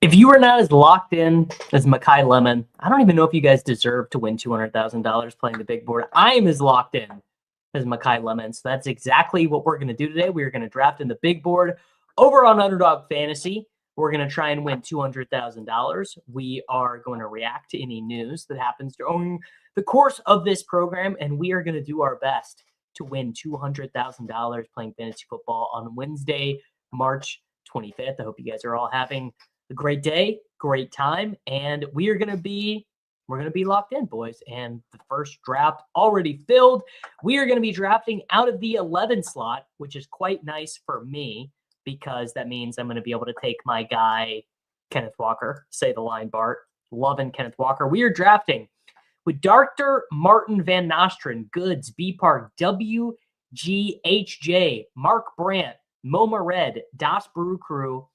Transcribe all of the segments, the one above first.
If you are not as locked in as Makai Lemon, I don't even know if you guys deserve to win $200,000 playing the big board. I am as locked in as Makai Lemon. So that's exactly what we're going to do today. We're going to draft in the big board over on Underdog Fantasy. We're going to try and win $200,000. We are going to react to any news that happens during the course of this program, and we are going to do our best to win $200,000 playing fantasy football on Wednesday, March 25th. I hope you guys are all having a great day, great time, and we're going to be locked in, boys. And the first draft already filled. We are going to be drafting out of the 11 slot, which is quite nice for me because that means I'm going to be able to take my guy, Kenneth Walker, say the line, Bart. Loving Kenneth Walker. We are drafting with Dr. Martin Van Nostrand, Goods, B Park, WGHJ, Mark Brandt, MoMA Red, Das Brew Crew,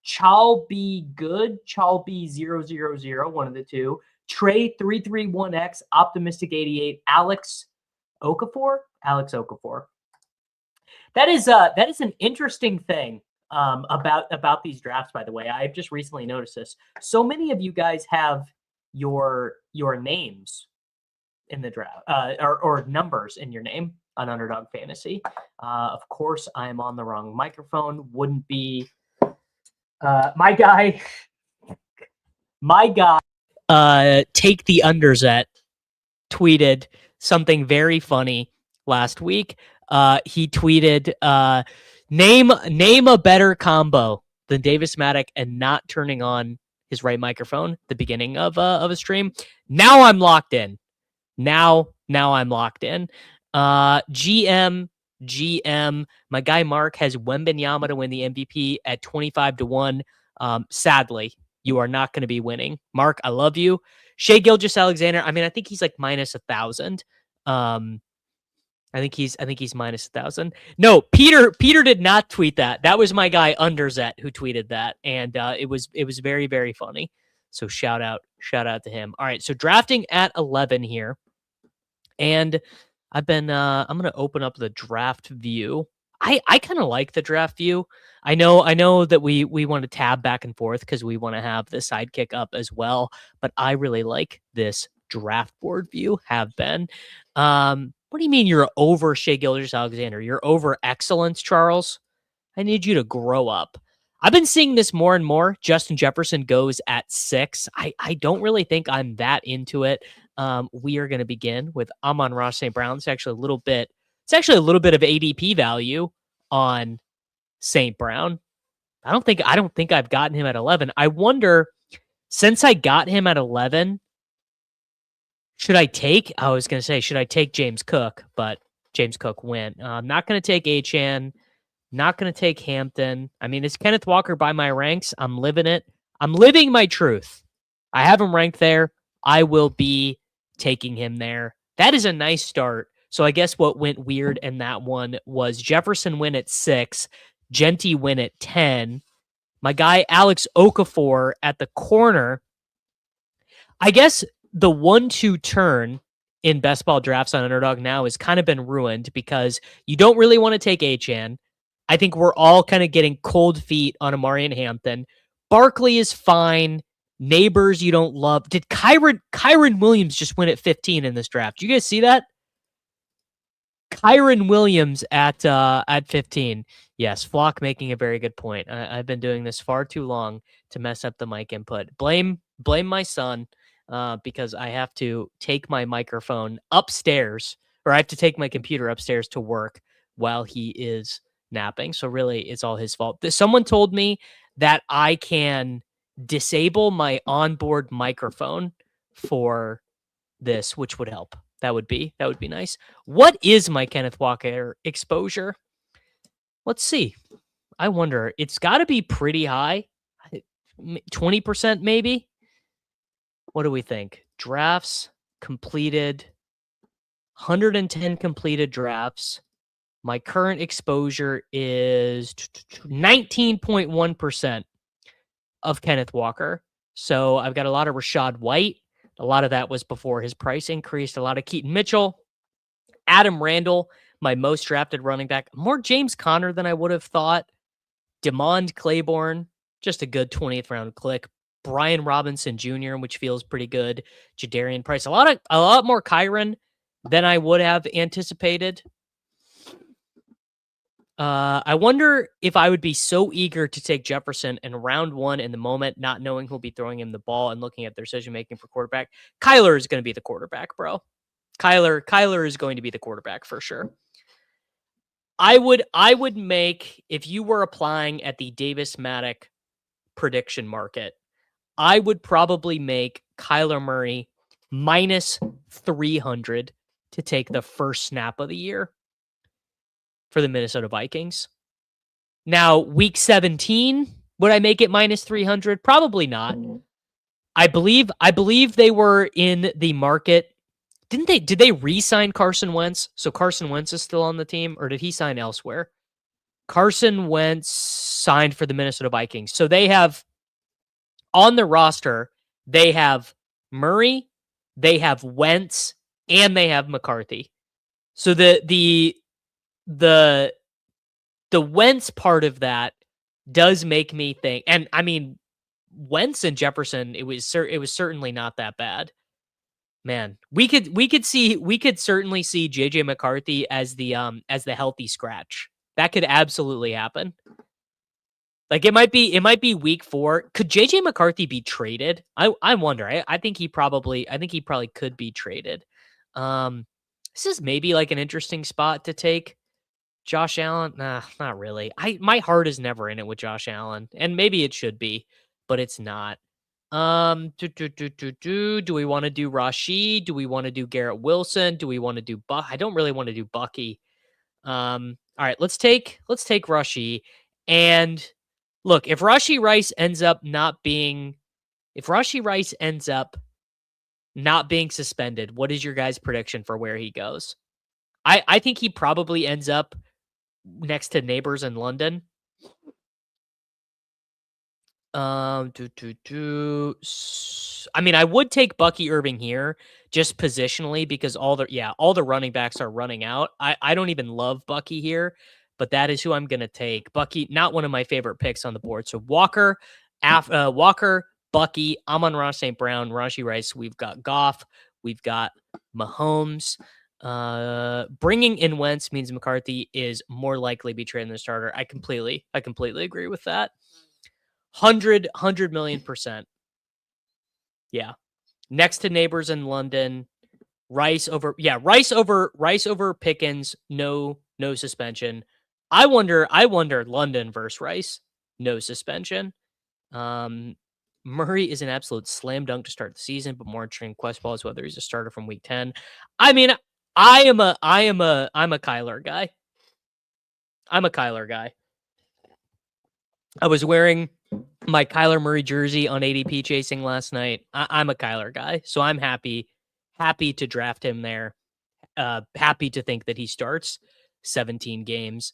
Chalby Good, Chalby 000, one of the two, Trey 331X, Optimistic 88, Alex Okafor. That is an interesting thing about these drafts, by the way. I've just recently noticed this. So many of you guys have your names in the draft or numbers in your name on Underdog Fantasy. Of course, I am on the wrong microphone. Wouldn't be my guy. Take the Underset tweeted something very funny last week. He tweeted, name a better combo than Davis Maddock and not turning on his right microphone at the beginning of a stream. Now I'm locked in. Now I'm locked in. GM. My guy Mark has Wembanyama to win the MVP at 25-1. Sadly, you are not going to be winning. Mark, I love you. Shai Gilgeous-Alexander. I mean, I think he's like minus 1,000. I think he's minus 1,000. No, Peter did not tweet that. That was my guy Underset who tweeted that, and it was very, very funny. So shout out to him. All right, so drafting at 11 here, and I'm gonna open up the draft view. I kind of like the draft view. I know that we want to tab back and forth because we want to have the sidekick up as well, but I really like this draft board view. Have been. What do you mean you're over Shai Gilgeous-Alexander? You're over excellence, Charles? I need you to grow up. I've been seeing this more and more. Justin Jefferson goes at 6. I don't really think I'm that into it. We are going to begin with Amon-Ra St. Brown. It's actually a little bit of ADP value on St. Brown. I don't think I've gotten him at 11. I wonder, since I got him at 11, should I take James Cook, but James Cook went. I'm not going to take Achane, not going to take Hampton. I mean, is Kenneth Walker by my ranks? I'm living it. I'm living my truth. I have him ranked there. I will be taking him there. That is a nice start. So I guess what went weird in that one was Jefferson win at 6, Genty win at 10. My guy Alex Okafor at the corner. I guess the 1-2 turn in best ball drafts on Underdog now has kind of been ruined because you don't really want to take Achane. I think we're all kind of getting cold feet on Amari and Hampton. Barkley is fine. Neighbors you don't love. Did Kyron Williams just win at 15 in this draft? Do you guys see that? Kyron Williams at 15. Yes, Flock making a very good point. I've been doing this far too long to mess up the mic input. Blame my son because I have to take my microphone upstairs, or I have to take my computer upstairs to work while he is napping. So really, it's all his fault. Someone told me that I can disable my onboard microphone for this, which would help. That would be nice. What is my Kenneth Walker exposure? Let's see. I wonder. It's got to be pretty high. 20% maybe. What do we think? Drafts completed. 110 completed drafts. My current exposure is 19.1% of Kenneth Walker. So I've got a lot of Rashad White. A lot of that was before his price increased. A lot of Keaton Mitchell, Adam Randall, my most drafted running back. More James Conner than I would have thought. DeMond Claiborne, just a good 20th round Brian Robinson Jr., which feels pretty good. Jadarian Price, a lot more Kyron than I would have anticipated. I wonder if I would be so eager to take Jefferson in round 1 in the moment, not knowing who'll be throwing him the ball and looking at their decision making for quarterback. Kyler is going to be the quarterback, bro. Kyler is going to be the quarterback for sure. I would make, if you were applying at the Davis Maddock prediction market, I would probably make Kyler Murray minus 300 to take the first snap of the year for the Minnesota Vikings. Now, week 17, would I make it minus 300? Probably not. I believe they were in the market. Did they re-sign Carson Wentz? So Carson Wentz is still on the team, or did he sign elsewhere? Carson Wentz signed for the Minnesota Vikings. So they have on the roster, they have Murray, they have Wentz, and they have McCarthy. So the Wentz part of that does make me think, and I mean, Wentz and Jefferson, it was certainly not that bad. Man, we could certainly see JJ McCarthy as the healthy scratch. That could absolutely happen. Like it might be week 4. Could JJ McCarthy be traded? I wonder. I think he probably could be traded. This is maybe like an interesting spot to take Josh Allen. Nah, not really. My heart is never in it with Josh Allen, and maybe it should be, but it's not. Do we want to do Rashid? Do we want to do Garrett Wilson? Do we want to do Buck? I don't really want to do Bucky. All right, let's take Rashid. And look, if Rashid Rice ends up not being suspended, what is your guys' prediction for where he goes? I think he probably ends up next to Neighbors in London. I mean, I would take Bucky Irving here just positionally because all the running backs are running out. I don't even love Bucky here, but that is who I'm going to take. Bucky, not one of my favorite picks on the board. So Walker, Bucky, Amon-Ra St. Brown, Rashee Rice. We've got Goff. We've got Mahomes. Bringing in Wentz means McCarthy is more likely to be traded than the starter. I completely agree with that. 100 million%. Yeah. Next to Neighbors in London, Rice over Pickens, no suspension. I wonder London versus Rice, no suspension. Murray is an absolute slam dunk to start the season, but more interesting question is whether he's a starter from week 10. I mean, I'm a Kyler guy. I was wearing my Kyler Murray jersey on ADP chasing last night. I'm a Kyler guy, so I'm happy to draft him there. Happy to think that he starts 17 games.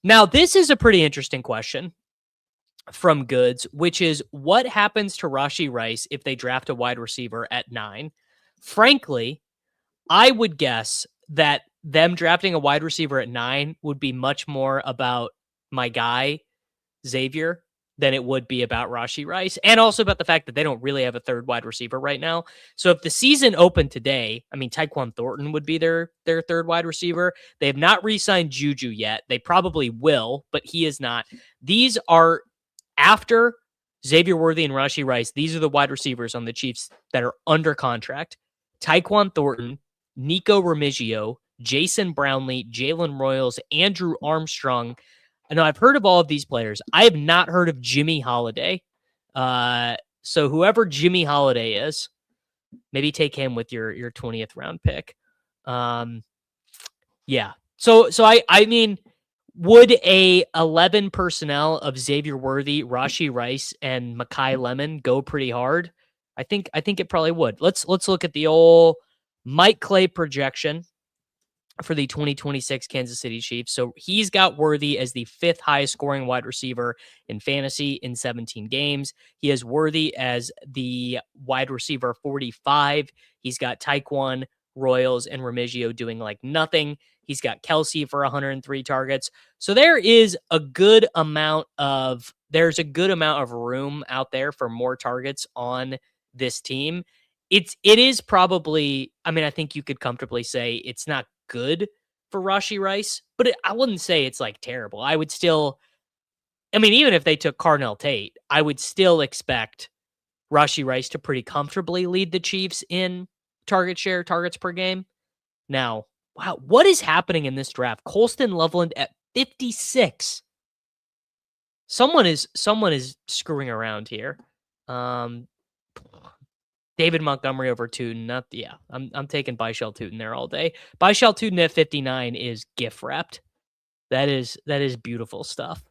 Now, this is a pretty interesting question from Goods, which is what happens to Rashee Rice if they draft a wide receiver at 9? Frankly, I would guess that them drafting a wide receiver at 9 would be much more about my guy, Xavier, than it would be about Rashee Rice, and also about the fact that they don't really have a third wide receiver right now. So if the season opened today, I mean, Tyquan Thornton would be their third wide receiver. They have not re-signed Juju yet. They probably will, but he is not. These are, after Xavier Worthy and Rashee Rice, these are the wide receivers on the Chiefs that are under contract. Tyquan Thornton, Nico Remigio, Jason Brownlee, Jalen Royals, Andrew Armstrong. I know I've heard of all of these players. I have not heard of Jimmy Holiday. So whoever Jimmy Holiday is, maybe take him with your 20th round pick. Yeah. So I mean, would a 11 personnel of Xavier Worthy, Rashee Rice, and Mekhi Lemon go pretty hard? I think it probably would. Let's look at the old Mike Clay projection for the 2026 Kansas City Chiefs. So he's got Worthy as the 5th highest scoring wide receiver in fantasy in 17 games. He has Worthy as the wide receiver 45. He's got Tyquan, Royals, and Remigio doing like nothing. He's got Kelsey for 103 targets. So there's a good amount of room out there for more targets on this team. It is probably, I mean, I think you could comfortably say it's not good for Rashee Rice, but I wouldn't say it's like terrible. I would still, I mean, even if they took Carnell Tate, I would still expect Rashee Rice to pretty comfortably lead the Chiefs in target share, targets per game. Now, wow, what is happening in this draft? Colston Loveland at 56. Someone is screwing around here. David Montgomery over Tootin. I'm taking Byshell Tootin there all day. Byshell Tootin at 59 is gift wrapped. That is beautiful stuff.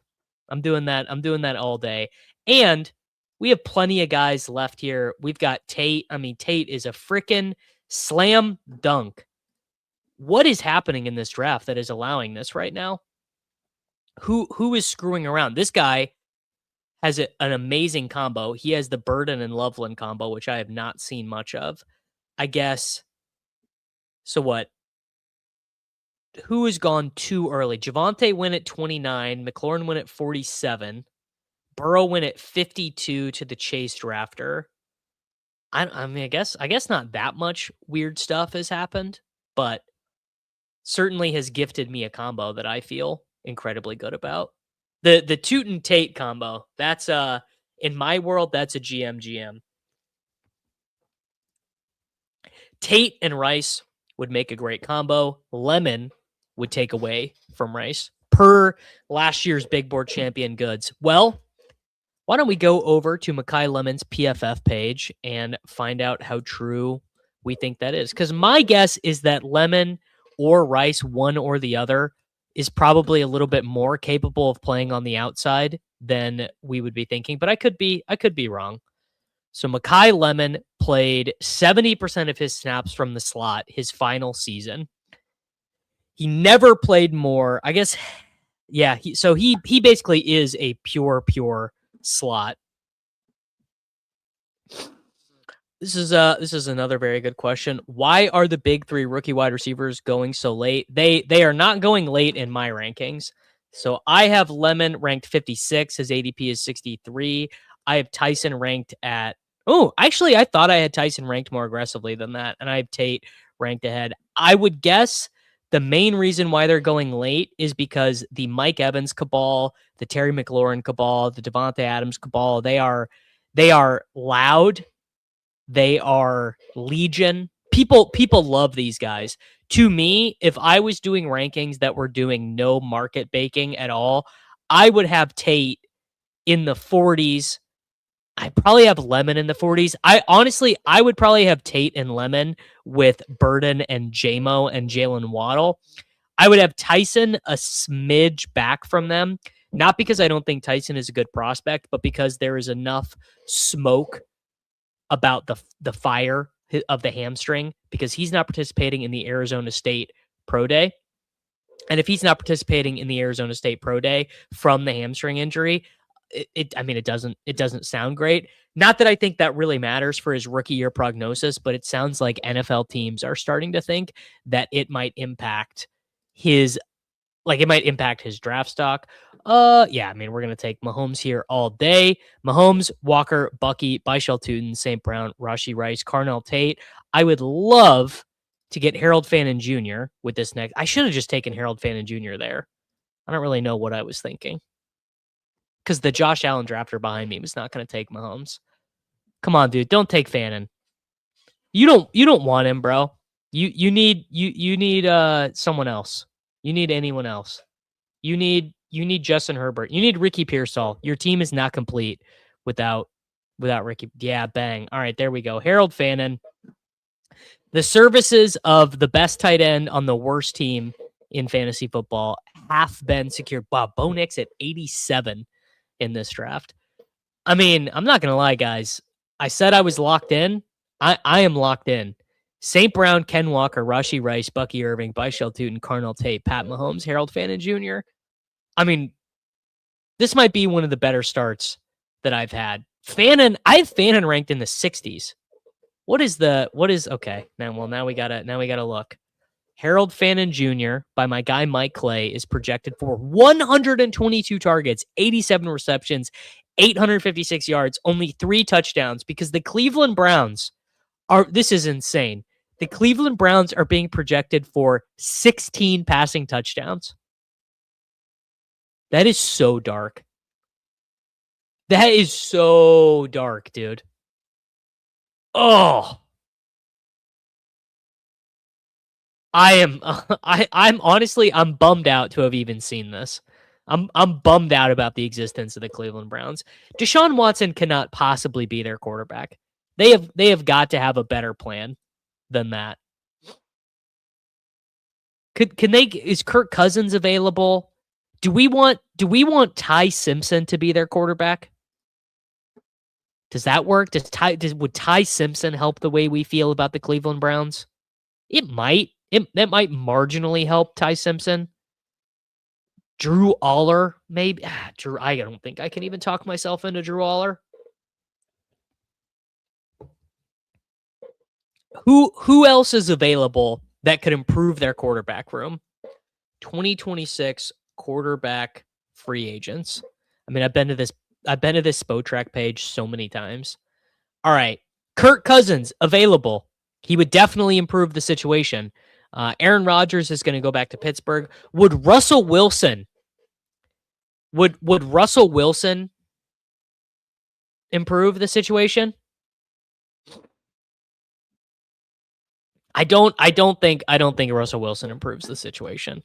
I'm doing that all day. And we have plenty of guys left here. We've got Tate. I mean, Tate is a freaking slam dunk. What is happening in this draft that is allowing this right now? Who is screwing around? This guy has an amazing combo. He has the Burden and Loveland combo, which I have not seen much of. I guess. So what? Who has gone too early? Javonte went at 29. McLaurin went at 47. Burrow went at 52 to the Chase drafter. I mean, I guess not that much weird stuff has happened, but certainly has gifted me a combo that I feel incredibly good about. The Tootin Tate combo. That's in my world, that's a GM. Tate and Rice would make a great combo. Lemon would take away from Rice per last year's big board champion goods. Well, why don't we go over to Mekhi Lemon's PFF page and find out how true we think that is? Because my guess is that Lemon or Rice, one or the other, is probably a little bit more capable of playing on the outside than we would be thinking. But I could be wrong. So Mekhi Lemon played 70% of his snaps from the slot his final season. He never played more. I guess, yeah. He basically is a pure slot. This is another very good question. Why are the big three rookie wide receivers going so late? They are not going late in my rankings. So I have Lemon ranked 56. His ADP is 63. I have Tyson ranked at, actually, I thought I had Tyson ranked more aggressively than that. And I have Tate ranked ahead. I would guess the main reason why they're going late is because the Mike Evans cabal, the Terry McLaurin cabal, the Devontae Adams cabal, they are loud. They are legion. People love these guys. To me, if I was doing rankings that were doing no market baking at all, I would have Tate in the 40s. I'd probably have Lemon in the 40s. I would probably have Tate and Lemon with Burden and JMO and Jalen Waddle. I would have Tyson a smidge back from them, not because I don't think Tyson is a good prospect, but because there is enough smoke about the fire of the hamstring, because he's not participating in the Arizona State Pro Day. And if he's not participating in the Arizona State Pro Day from the hamstring injury, it doesn't sound great. Not that I think that really matters for his rookie year prognosis, but it sounds like NFL teams are starting to think that it might impact his draft stock. Yeah, I mean, we're going to take Mahomes here all day. Mahomes, Walker, Bucky, Byshell Tootin, St. Brown, Rashee Rice, Carnell Tate. I would love to get Harold Fannin Jr. with this next. I should have just taken Harold Fannin Jr. there. I don't really know what I was thinking, because the Josh Allen drafter behind me was not going to take Mahomes. Come on, dude. Don't take Fannin. You don't want him, bro. You need someone else. You need anyone else. You need Justin Herbert. You need Ricky Pearsall. Your team is not complete without Ricky. Yeah, bang. All right, there we go. Harold Fannin. The services of the best tight end on the worst team in fantasy football have been secured. Wow, Bo Nix at 87 in this draft. I mean, I'm not going to lie, guys. I said I was locked in. I am locked in. St. Brown, Ken Walker, Rashee Rice, Bucky Irving, Byshell Tootin, Carnell Tate, Pat Mahomes, Harold Fannin Jr. I mean, this might be one of the better starts that I've had. I have Fannin ranked in the 60s. What is okay? Now we gotta look. Harold Fannin Jr. by my guy Mike Clay is projected for 122 targets, 87 receptions, 856 yards, only 3 touchdowns, because the Cleveland Browns this is insane. The Cleveland Browns are being projected for 16 passing touchdowns. That is so dark. That is so dark, dude. Oh. I'm honestly, I'm bummed out to have even seen this. I'm bummed out about the existence of the Cleveland Browns. Deshaun Watson cannot possibly be their quarterback. They have got to have a better plan than that. Is Kirk Cousins available? Do we want Ty Simpson to be their quarterback? Does that work? Would Ty Simpson help the way we feel about the Cleveland Browns? It might. That might marginally help Ty Simpson. Drew Aller, maybe. Drew, I don't think I can even talk myself into Drew Aller. Who else is available that could improve their quarterback room? 2026 quarterback free agents. I mean, I've been to this Spotrac page so many times. All right. Kirk Cousins available. He would definitely improve the situation. Aaron Rodgers is going to go back to Pittsburgh. Would Russell Wilson improve the situation? I don't think Russell Wilson improves the situation.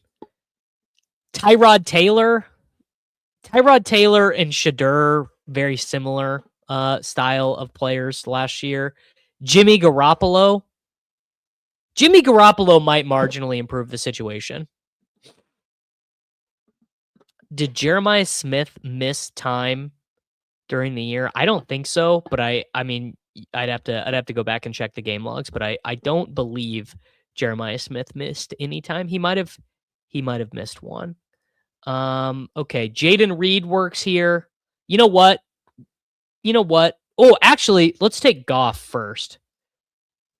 Tyrod Taylor and Shadur, very similar style of players last year. Jimmy Garoppolo might marginally improve the situation. Did Jeremiah Smith miss time during the year? I don't think so, but I mean, I'd have to go back and check the game logs, but I don't believe Jeremiah Smith missed any time. He might have missed one. Okay, Jaden Reed works here. You know what? Oh, actually, let's take Goff first.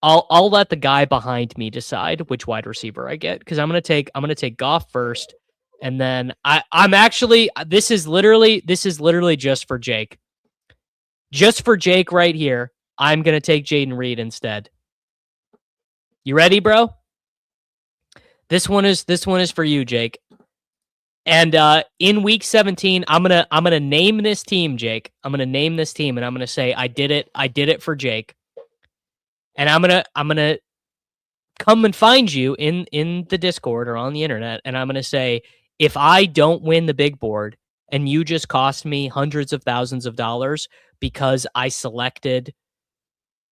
I'll let the guy behind me decide which wide receiver I get, because I'm gonna take Goff first, and then I'm actually this is literally just for Jake. Just for Jake right here, I'm gonna take Jaden Reed instead. You ready, bro? This one is for you, Jake. And in week 17, I'm gonna name this team, Jake. I'm gonna name this team, and I'm gonna say I did it for Jake. And I'm gonna come and find you in the Discord or on the internet, and I'm gonna say, if I don't win the big board and you just cost me hundreds of thousands of dollars because I selected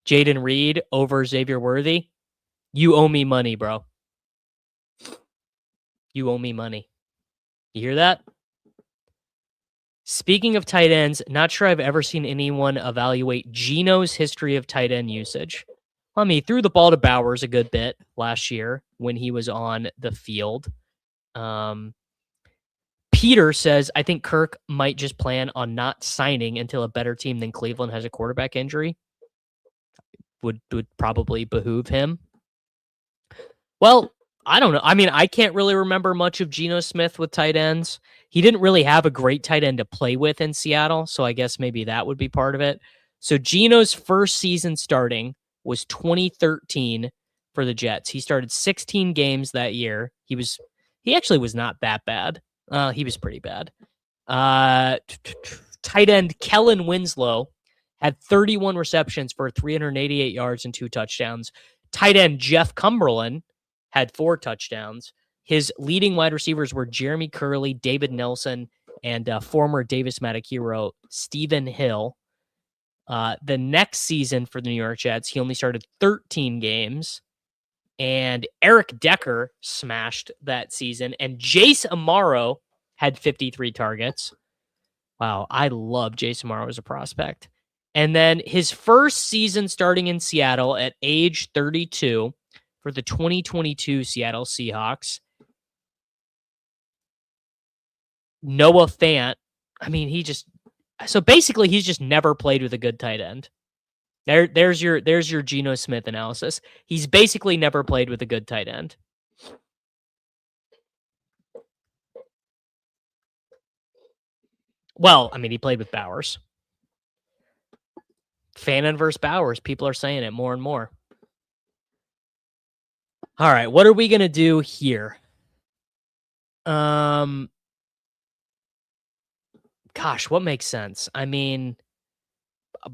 Jaden Reed over Xavier Worthy, you owe me money, bro. You owe me money. You hear that? Speaking of tight ends, not sure I've ever seen anyone evaluate Geno's history of tight end usage. I mean, he threw the ball to Bowers a good bit last year when he was on the field. Peter says, I think Kirk might just plan on not signing until a better team than Cleveland has a quarterback injury. Would probably behoove him. Well, I don't know. I mean, I can't really remember much of Geno Smith with tight ends. He didn't really have a great tight end to play with in Seattle, so I guess maybe that would be part of it. So Geno's first season starting was 2013 for the Jets. He started 16 games that year. He actually was not that bad. He was pretty bad. Tight end Kellen Winslow had 31 receptions for 388 yards and 2 touchdowns. Tight end Jeff Cumberland had 4 touchdowns. His leading wide receivers were Jeremy Curley, David Nelson, and former Davis Matic hero Stephen Hill. The next season for the New York Jets, he only started 13 games, and Eric Decker smashed that season, and Jace Amaro had 53 targets. Wow, I love Jace Amaro as a prospect. And then his first season starting in Seattle at age 32 for the 2022 Seattle Seahawks, Noah Fant, I mean, he's just never played with a good tight end. There's your Geno Smith analysis. He's basically never played with a good tight end. Well, I mean, he played with Bowers. Fannin versus Bowers. People are saying it more and more. All right, what are we gonna do here? Gosh, what makes sense? I mean,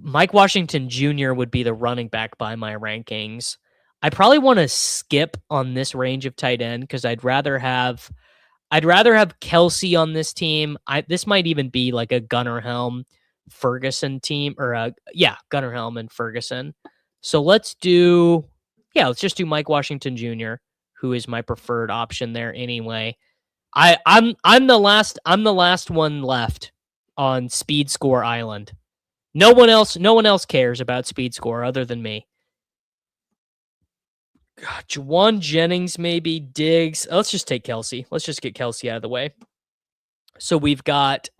Mike Washington Jr. would be the running back by my rankings. I probably want to skip on this range of tight end because I'd rather have Kelsey on this team. This might even be like a Gunnar Helm Ferguson team or Gunnar Helm and Ferguson. So let's just do Mike Washington Jr., who is my preferred option there anyway. I'm the last one left on Speed Score Island. No one else cares about Speed Score other than me. God, Juwan Jennings, maybe Diggs. Let's just take Kelsey. Let's just get Kelsey out of the way. So we've got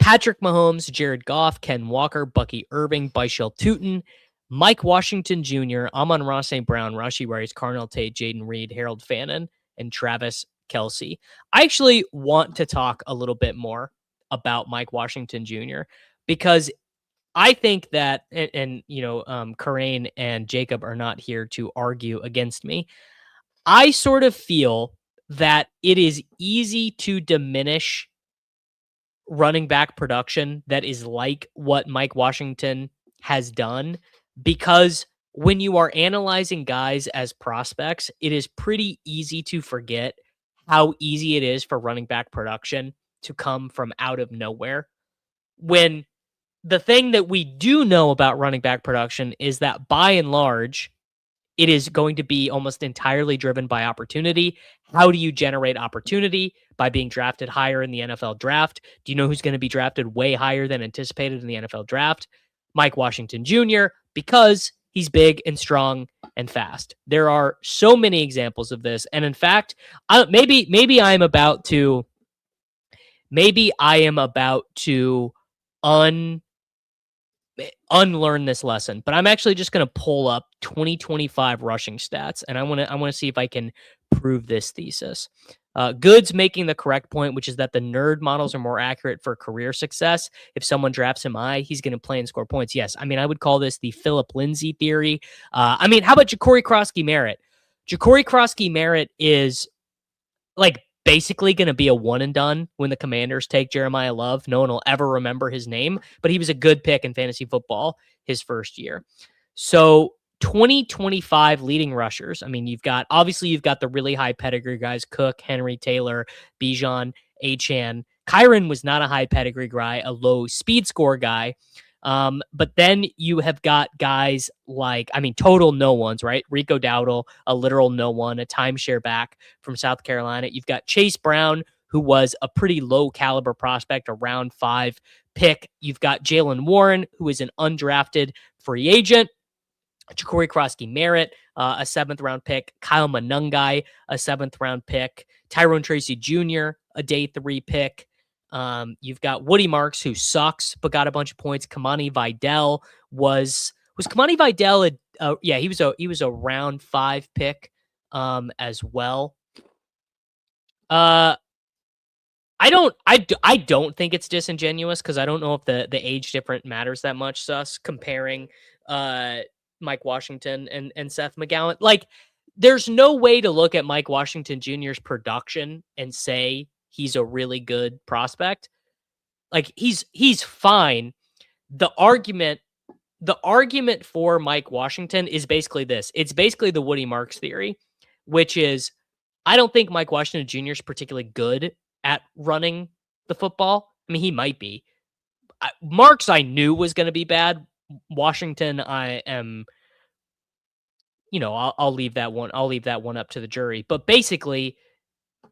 Patrick Mahomes, Jared Goff, Ken Walker, Bucky Irving, Bishal Tootin, Mike Washington Jr., Amon-Ra St. Brown, Rashee Rice, Carnell Tate, Jaden Reed, Harold Fannin, and Travis Kelce. I actually want to talk a little bit more about Mike Washington Jr. because I think that, Karain and Jacob are not here to argue against me. I sort of feel that it is easy to diminish running back production that is like what Mike Washington has done because when you are analyzing guys as prospects, it is pretty easy to forget how easy it is for running back production to come from out of nowhere. When the thing that we do know about running back production is that by and large, it is going to be almost entirely driven by opportunity. How do you generate opportunity? By being drafted higher in the NFL draft. Do you know who's going to be drafted way higher than anticipated in the NFL draft? Mike Washington Jr., because he's big and strong and fast. There are so many examples of this. And in fact, maybe I am about to unlearn this lesson, but I'm actually just going to pull up 2025 rushing stats, and I want to see if I can prove this thesis. Goods making the correct point, which is that the nerd models are more accurate for career success. If someone drafts him high, he's going to play and score points. Yes, I mean, I would call this the Philip Lindsay theory. How about Ja'Cory Krosky-Merritt? Ja'Cory Krosky-Merritt is like basically going to be a one and done when the Commanders take Jeremiah Love. No one will ever remember his name, but he was a good pick in fantasy football his first year. So 2025 leading rushers. I mean, you've got the really high pedigree guys, Cook, Henry, Taylor, Bijan, Achane. Kyron was not a high pedigree guy, a low speed score guy. But then you have got guys like, total no ones, right? Rico Dowdle, a literal no one, a timeshare back from South Carolina. You've got Chase Brown, who was a pretty low caliber prospect, a round 5 pick. You've got Jaylen Warren, who is an undrafted free agent. Ja'Cory Krosky-Merritt, a 7th round pick. Kyle Monangai, a 7th round pick. Tyrone Tracy Jr., a day 3 pick. You've got Woody Marks, who sucks but got a bunch of points. Kamani Vidal was Kamani Vidal he was a round 5 pick as well. I don't think it's disingenuous because I don't know if the age difference matters that much. Sus comparing Mike Washington and Seth McGowan. Like, there's no way to look at Mike Washington Jr.'s production and say he's a really good prospect. Like, he's fine. The argument for Mike Washington is basically this. It's basically the Woody Marks theory, which is I don't think Mike Washington Jr. is particularly good at running the football. I mean, he might be. Marks I knew was going to be bad. Washington, I am, I'll leave that one. I'll leave that one up to the jury. But basically,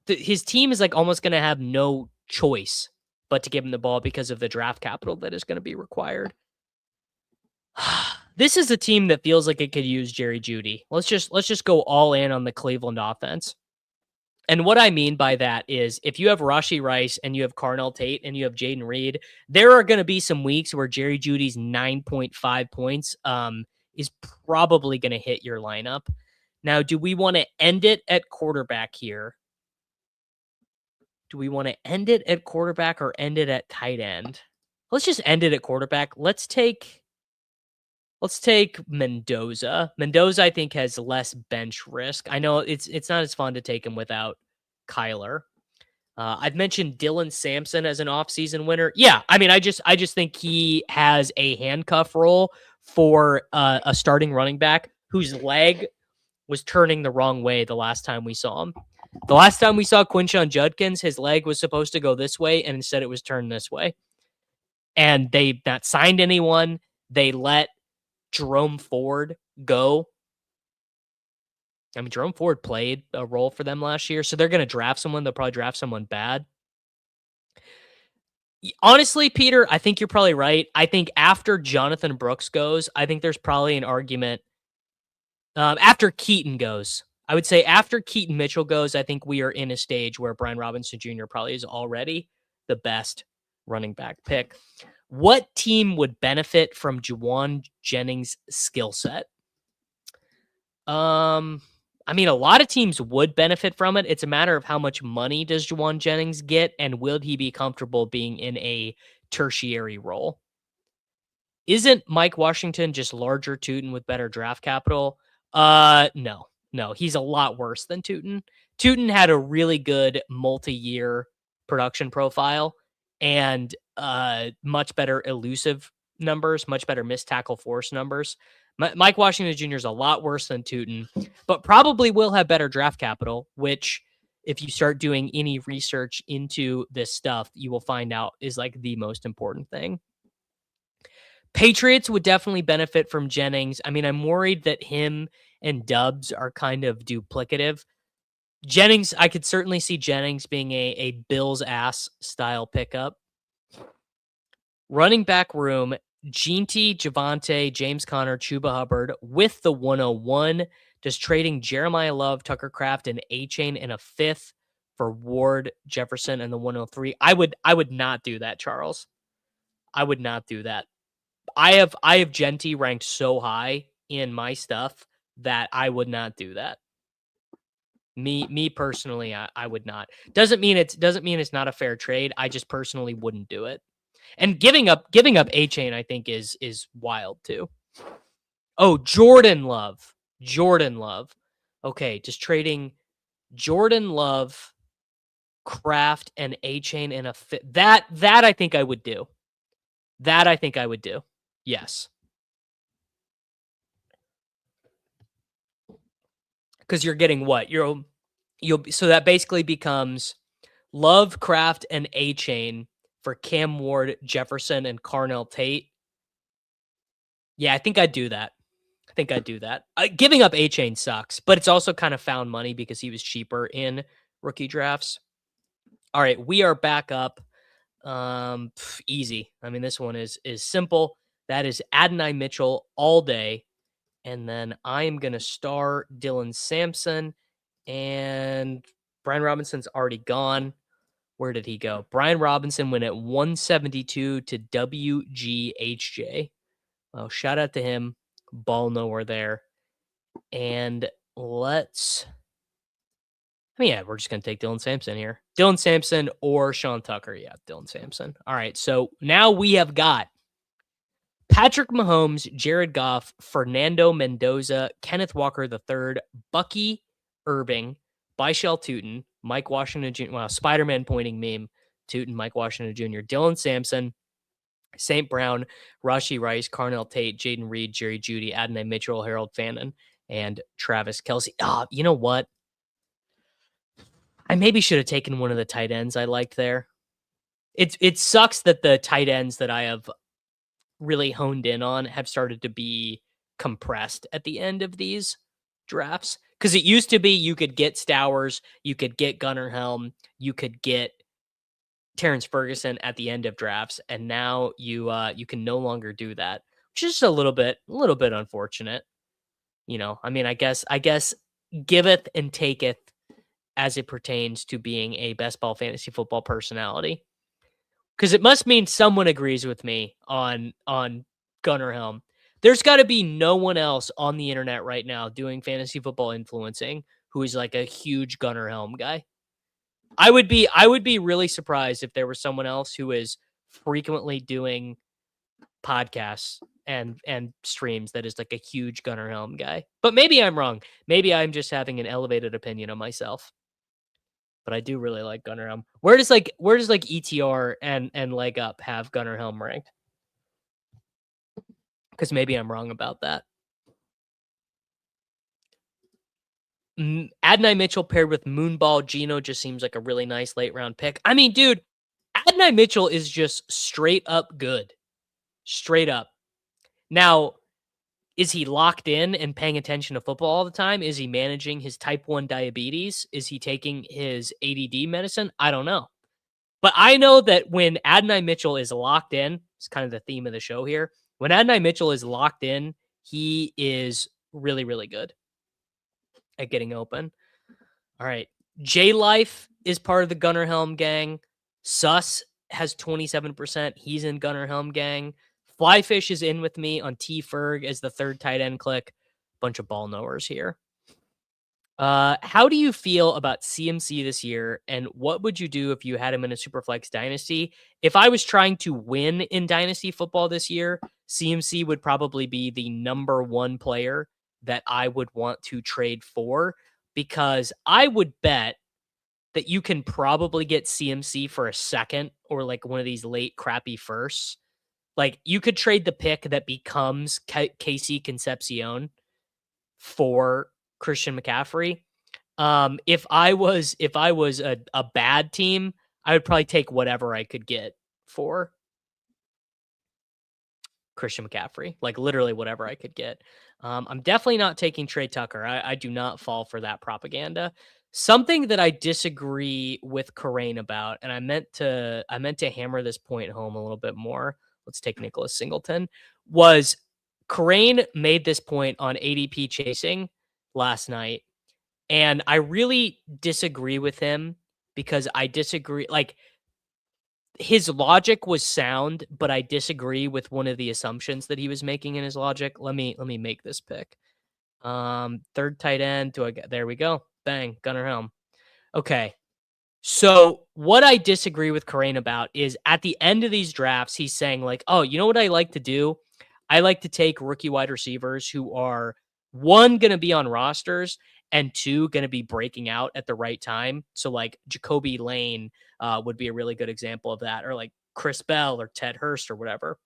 his team is like almost going to have no choice but to give him the ball because of the draft capital that is going to be required. This is a team that feels like it could use Jerry Jeudy. Let's just go all in on the Cleveland offense. And what I mean by that is if you have Rashee Rice and you have Carnell Tate and you have Jaden Reed, there are going to be some weeks where Jerry Jeudy's 9.5 points is probably going to hit your lineup. Now, do we want to end it at quarterback here? Do we want to end it at quarterback or end it at tight end? let's just end it at quarterback. Let's take Mendoza. Mendoza, I think, has less bench risk. I know it's not as fun to take him without Kyler. I've mentioned Dylan Sampson as an offseason winner. Yeah, I mean, I just think he has a handcuff role for a starting running back whose leg was turning the wrong way the last time we saw him. The last time we saw Quinshon Judkins, his leg was supposed to go this way, and instead it was turned this way. And they've not signed anyone. They let Jerome Ford go. I mean, Jerome Ford played a role for them last year, so they're going to draft someone. They'll probably draft someone bad. Honestly, Peter, I think you're probably right. I think after Jonathan Brooks goes, I think there's probably an argument. After Keaton goes, I would say after Keaton Mitchell goes, I think we are in a stage where Brian Robinson Jr. probably is already the best running back pick. What team would benefit from Juwan Jennings' skill set? I mean, a lot of teams would benefit from it. It's a matter of how much money does Juwan Jennings get, and will he be comfortable being in a tertiary role? Isn't Mike Washington just larger Tootin with better draft capital? No, he's a lot worse than Tootin. Tootin had a really good multi-year production profile and much better elusive numbers, much better missed tackle force numbers. Mike Washington Jr. is a lot worse than Tootin, but probably will have better draft capital, which if you start doing any research into this stuff, you will find out is like the most important thing. Patriots would definitely benefit from Jennings. I mean, I'm worried that him and Dobbs are kind of duplicative. Jennings, I could certainly see Jennings being a Bills ass style pickup. Running back room, Jeanty, Javonte, James Conner, Chuba Hubbard with the 101. Just trading Jeremiah Love, Tucker Kraft, and A-Chain in a fifth for Ward, Jefferson, and the 103. I would not do that, Charles. I would not do that. I have Jeanty ranked so high in my stuff that I would not do that. Me personally, I would not. Doesn't mean it's not a fair trade. I just personally wouldn't do it. And giving up A-Chain, I think is wild too. Oh, Jordan Love. Okay, just trading Jordan Love, Kraft, and A-Chain in a fit. That I think I would do. Yes. Because you're getting what? So that basically becomes Love, Kraft, and A-Chain for Cam Ward, Jefferson, and Carnell Tate. Yeah, I think I'd do that. Giving up A-Chain sucks, but it's also kind of found money because he was cheaper in rookie drafts. All right, we are back up. Easy. I mean, this one is simple. That is Adonai Mitchell all day. And then I am going to star Dylan Sampson, and Brian Robinson's already gone. Where did he go? Brian Robinson went at 172 to WGHJ. Well, shout out to him. Ball nowhere there. And we're just going to take Dylan Sampson here. Dylan Sampson or Sean Tucker. Yeah, Dylan Sampson. All right, so now we have got Patrick Mahomes, Jared Goff, Fernando Mendoza, Kenneth Walker III, Bucky Irving, Byshell Tootin, Mike Washington Jr., wow, Spider-Man pointing meme, Tootin, Mike Washington Jr., Dylan Sampson, St. Brown, Rashee Rice, Carnell Tate, Jaden Reed, Jerry Jeudy, Adonai Mitchell, Harold Fannin, and Travis Kelce. You know what? I maybe should have taken one of the tight ends I liked there. It sucks that the tight ends that I have really honed in on have started to be compressed at the end of these drafts. Because it used to be you could get Stowers, you could get Gunnar Helm, you could get Terrence Ferguson at the end of drafts, and now you can no longer do that, which is just a little bit unfortunate. I mean, I guess giveth and taketh as it pertains to being a best ball fantasy football personality. Because it must mean someone agrees with me on Gunnar Helm. There's got to be no one else on the internet right now doing fantasy football influencing who is like a huge Gunnar Helm guy. I would be really surprised if there was someone else who is frequently doing podcasts and streams that is like a huge Gunnar Helm guy. But maybe I'm wrong. Maybe I'm just having an elevated opinion of myself. But I do really like Gunnar Helm. Where does ETR and Leg Up have Gunnar Helm ranked? Because maybe I'm wrong about that. Adonai Mitchell paired with Moonball Gino just seems like a really nice late round pick. I mean, dude, Adonai Mitchell is just straight up good. Straight up. Now, is he locked in and paying attention to football all the time? Is he managing his type 1 diabetes? Is he taking his ADD medicine? I don't know. But I know that when Adonai Mitchell is locked in, it's kind of the theme of the show here. When Adonai Mitchell is locked in, he is really, really good at getting open. All right. J Life is part of the Gunnar Helm gang. Sus has 27%. He's in Gunnar Helm gang. Flyfish is in with me on T Ferg as the third tight end click. Bunch of ball knowers here. How do you feel about CMC this year? And what would you do if you had him in a Superflex Dynasty? If I was trying to win in Dynasty football this year, CMC would probably be the number one player that I would want to trade for, because I would bet that you can probably get CMC for a second or like one of these late crappy firsts. Like you could trade the pick that becomes KC Concepcion for Christian McCaffrey. If I was a bad team, I would probably take whatever I could get for Christian McCaffrey, like literally whatever I could get. I'm definitely not taking Trey Tucker. I do not fall for that propaganda. Something that I disagree with Corain about, and I meant to hammer this point home a little bit more. Let's take Nicholas Singleton. Was Corain made this point on ADP chasing last night, and I really disagree with him because I disagree. Like, his logic was sound, but I disagree with one of the assumptions that he was making in his logic. Let me make this pick. Third tight end. There we go. Bang. Gunnar Helm. Okay. So what I disagree with Corain about is at the end of these drafts, he's saying like, oh, you know what I like to do? I like to take rookie wide receivers who are, one, going to be on rosters, and two, going to be breaking out at the right time. So like Jacoby Lane would be a really good example of that, or like Chris Bell or Ted Hurst or whatever.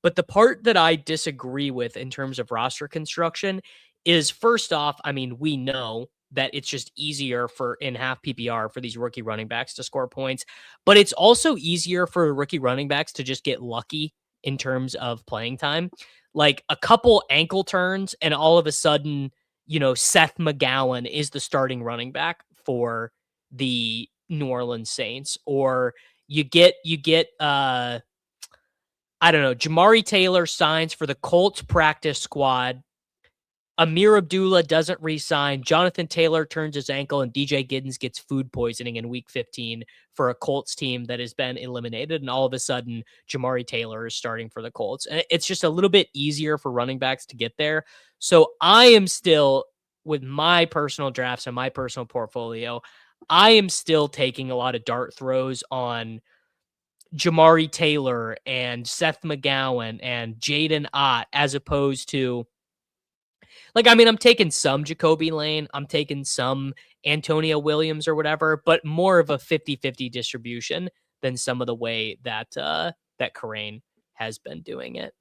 But the part that I disagree with in terms of roster construction is, first off, I mean, we know that it's just easier in half PPR for these rookie running backs to score points, but it's also easier for rookie running backs to just get lucky in terms of playing time. Like a couple ankle turns and all of a sudden, Seth McGowan is the starting running back for the New Orleans Saints, or you get I don't know, Jamari Taylor signs for the Colts practice squad. Amir Abdullah doesn't re-sign. Jonathan Taylor turns his ankle, and DJ Giddens gets food poisoning in week 15 for a Colts team that has been eliminated. And all of a sudden, Jamari Taylor is starting for the Colts. And it's just a little bit easier for running backs to get there. So I am still, with my personal drafts and my personal portfolio, I am still taking a lot of dart throws on Jamari Taylor and Seth McGowan and Jaden Ott, as opposed to, like, I mean, I'm taking some Jacoby Lane, I'm taking some Antonio Williams or whatever, but more of a 50-50 distribution than some of the way that that Corain has been doing it.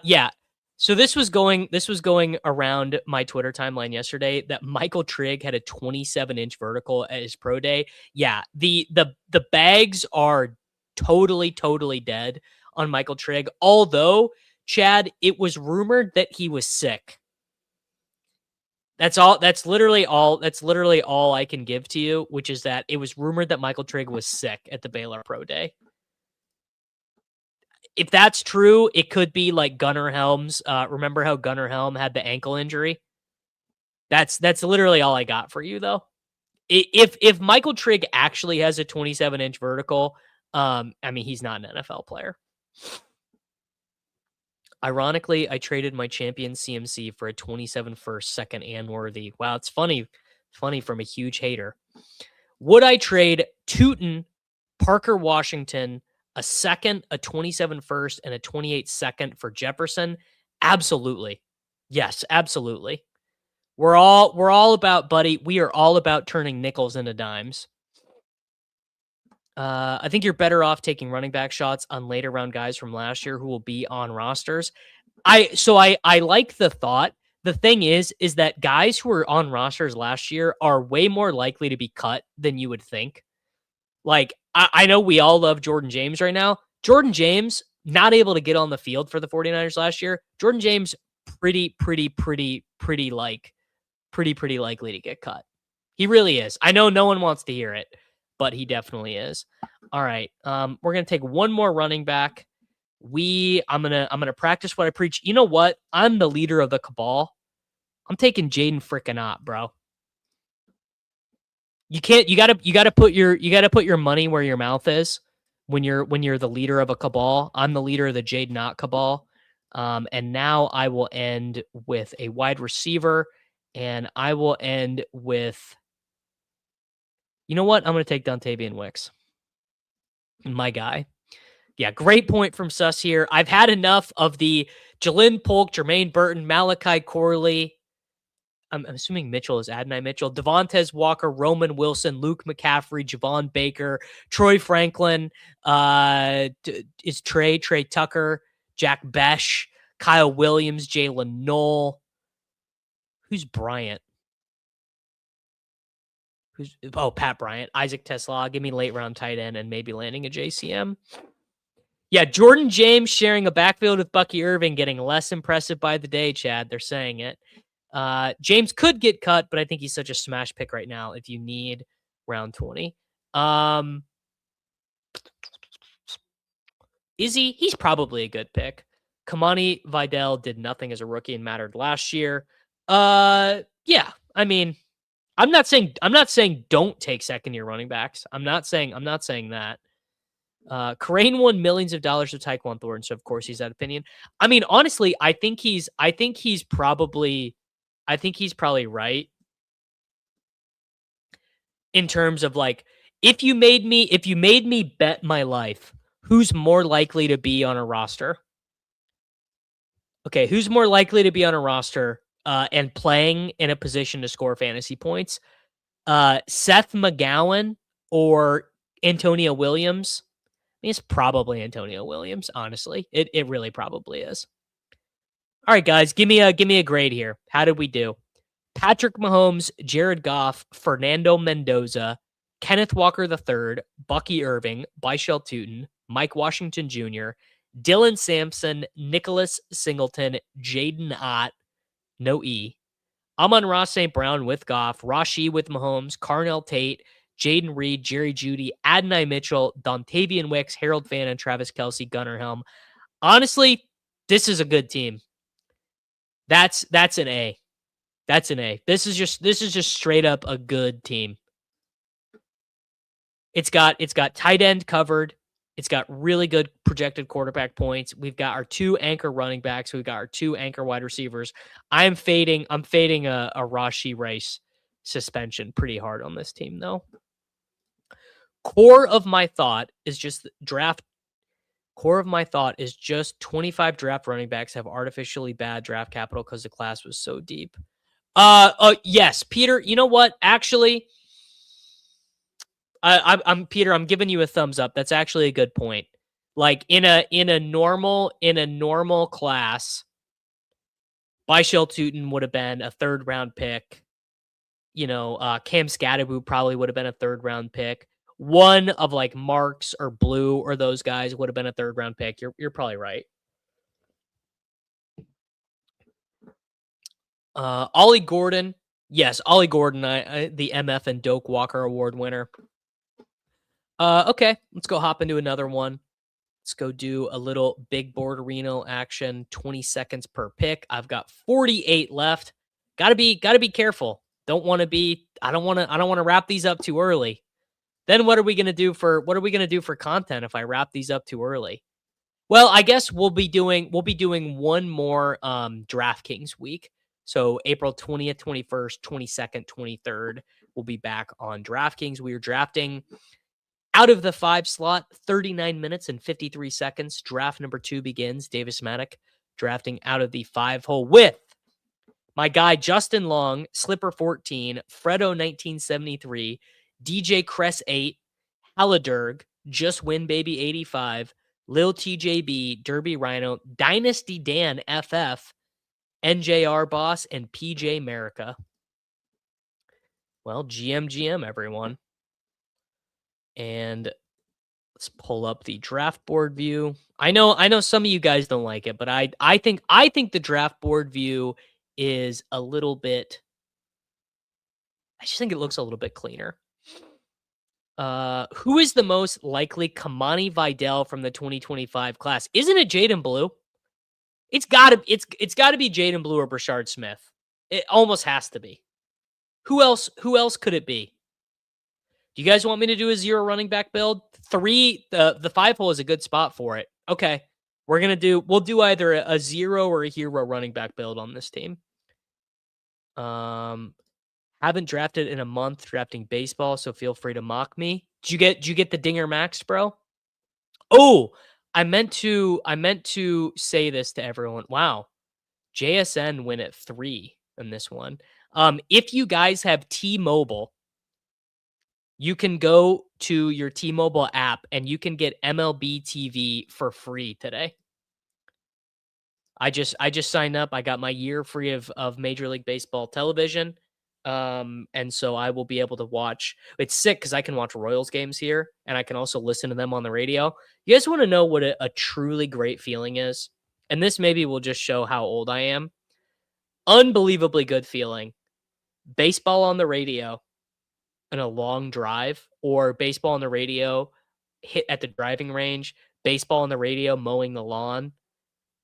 Yeah. So this was going around my Twitter timeline yesterday that Michael Trigg had a 27-inch vertical at his pro day. Yeah, the bags are totally dead on Michael Trigg. Although, Chad, it was rumored that he was sick. That's all. That's literally all I can give to you, which is that it was rumored that Michael Trigg was sick at the Baylor Pro Day. If that's true, it could be like Gunnar Helm's. Remember how Gunnar Helm had the ankle injury? That's literally all I got for you, though. If Michael Trigg actually has a 27-inch vertical, I mean, he's not an NFL player. Ironically, I traded my champion CMC for a 27 first, second, and worthy. Wow, it's funny from a huge hater. Would I trade Tootin, Parker Washington, a second, a 27 first, and a 28 second for Jefferson? Absolutely. Yes, absolutely. We're all about, buddy. We are all about turning nickels into dimes. I think you're better off taking running back shots on later round guys from last year who will be on rosters. I like the thought. The thing is that guys who were on rosters last year are way more likely to be cut than you would think. Like, I know we all love Jordan James right now. Jordan James, not able to get on the field for the 49ers last year. Jordan James, pretty likely to get cut. He really is. I know no one wants to hear it, but he definitely is. All right. We're gonna take one more running back. I'm gonna practice what I preach. You know what? I'm the leader of the cabal. I'm taking Jaden frickin' Ott, bro. You gotta put your money where your mouth is when you're the leader of a cabal. I'm the leader of the Jaden Ott cabal. And now I will end with a wide receiver, and I will end with, you know what? I'm gonna take Dontavian Wicks. My guy. Yeah, great point from Suss here. I've had enough of the Jalen Polk, Jermaine Burton, Malachi Corley. I'm assuming Mitchell is Adonai Mitchell, Devontae Walker, Roman Wilson, Luke McCaffrey, Javon Baker, Troy Franklin, is Trey Tucker, Jack Besh, Kyle Williams, Jalen Knoll. Who's Bryant? Pat Bryant, Isaac Tesla. Give me late round tight end and maybe landing a JCM. Yeah, Jordan James sharing a backfield with Bucky Irving, getting less impressive by the day, Chad. They're saying it. James could get cut, but I think he's such a smash pick right now if you need round 20. Is he? He's probably a good pick. Kamani Vidal did nothing as a rookie and mattered last year. Yeah, I mean, I'm not saying don't take second year running backs. I'm not saying that. Crane won millions of dollars with Tyquan Thornton, so of course he's that opinion. I mean, honestly, I think he's probably right in terms of, like, if you made me bet my life, who's more likely to be on a roster? Okay, who's more likely to be on a roster and playing in a position to score fantasy points? Seth McGowan or Antonio Williams? I mean, it's probably Antonio Williams, honestly. It really probably is. All right, guys, give me a grade here. How did we do? Patrick Mahomes, Jared Goff, Fernando Mendoza, Kenneth Walker III, Bucky Irving, Byshell Tootin, Mike Washington Jr., Dylan Sampson, Nicholas Singleton, Jaden Ott, no E, Amon-Ra St. Brown with Goff, Rashi with Mahomes, Carnell Tate, Jaden Reed, Jerry Jeudy, Adonai Mitchell, Dontavian Wicks, Harold Fannin, Travis Kelce, Gunnar Helm. Honestly, this is a good team. That's an A. That's an A. This is just straight up a good team. It's got tight end covered. It's got really good projected quarterback points. We've got our 2 anchor running backs. We've got our 2 anchor wide receivers. I'm fading a Rashi Rice suspension pretty hard on this team, though. Core of my thought is just 25 draft running backs have artificially bad draft capital because the class was so deep. Yes, Peter. You know what? Actually, I'm Peter. I'm giving you a thumbs up. That's actually a good point. Like in a normal class, Byshell Tootin would have been a 3rd round pick. You know, Cam Scatterbo probably would have been a 3rd round pick. One of like Marks or Blue or those guys would have been a 3rd round pick. You're probably right. Ollie Gordon. Yes, Ollie Gordon, the MF and Doak Walker Award winner. Okay, let's go hop into another one. Let's go do a little big board arena action. 20 seconds per pick. I've got 48 left. Gotta be careful. I don't want to wrap these up too early. Then what are we gonna do for content if I wrap these up too early? Well, I guess we'll be doing one more DraftKings week. So April 20th, 21st, 22nd, 23rd, we'll be back on DraftKings. We are drafting Out of the 5 slot, 39 minutes and 53 seconds. Draft number 2 begins. Davis Maddock drafting out of the 5 hole with my guy Justin Long, Slipper 14, Fredo 1973, DJ Cress 8, Halliburg, Just Win Baby 85, Lil TJB, Derby Rhino, Dynasty Dan FF, NJR Boss, and PJ America. Well, GM, everyone. And let's pull up the draft board view. I know some of you guys don't like it, but I think the draft board view is a little bit. I just think it looks a little bit cleaner. Who is the most likely Kamani Vidal from the 2025 class? Isn't it Jaden Blue? It's gotta be Jaden Blue or Brashard Smith. It almost has to be. Who else could it be? Do you guys want me to do a 0 running back build? 3, the 5 hole is a good spot for it. Okay. We'll do either a 0 or a hero running back build on this team. Haven't drafted in a month drafting baseball, so feel free to mock me. Did you get the Dinger Max, bro? Oh, I meant to say this to everyone. Wow. JSN win at 3 in this one. If you guys have T-Mobile, you can go to your T-Mobile app and you can get MLB TV for free today. I just signed up. I got my year free of Major League Baseball television. And so I will be able to watch. It's sick because I can watch Royals games here and I can also listen to them on the radio. You guys want to know what a truly great feeling is? And this maybe will just show how old I am. Unbelievably good feeling. Baseball on the radio in a long drive, or baseball on the radio hit at the driving range, baseball on the radio mowing the lawn.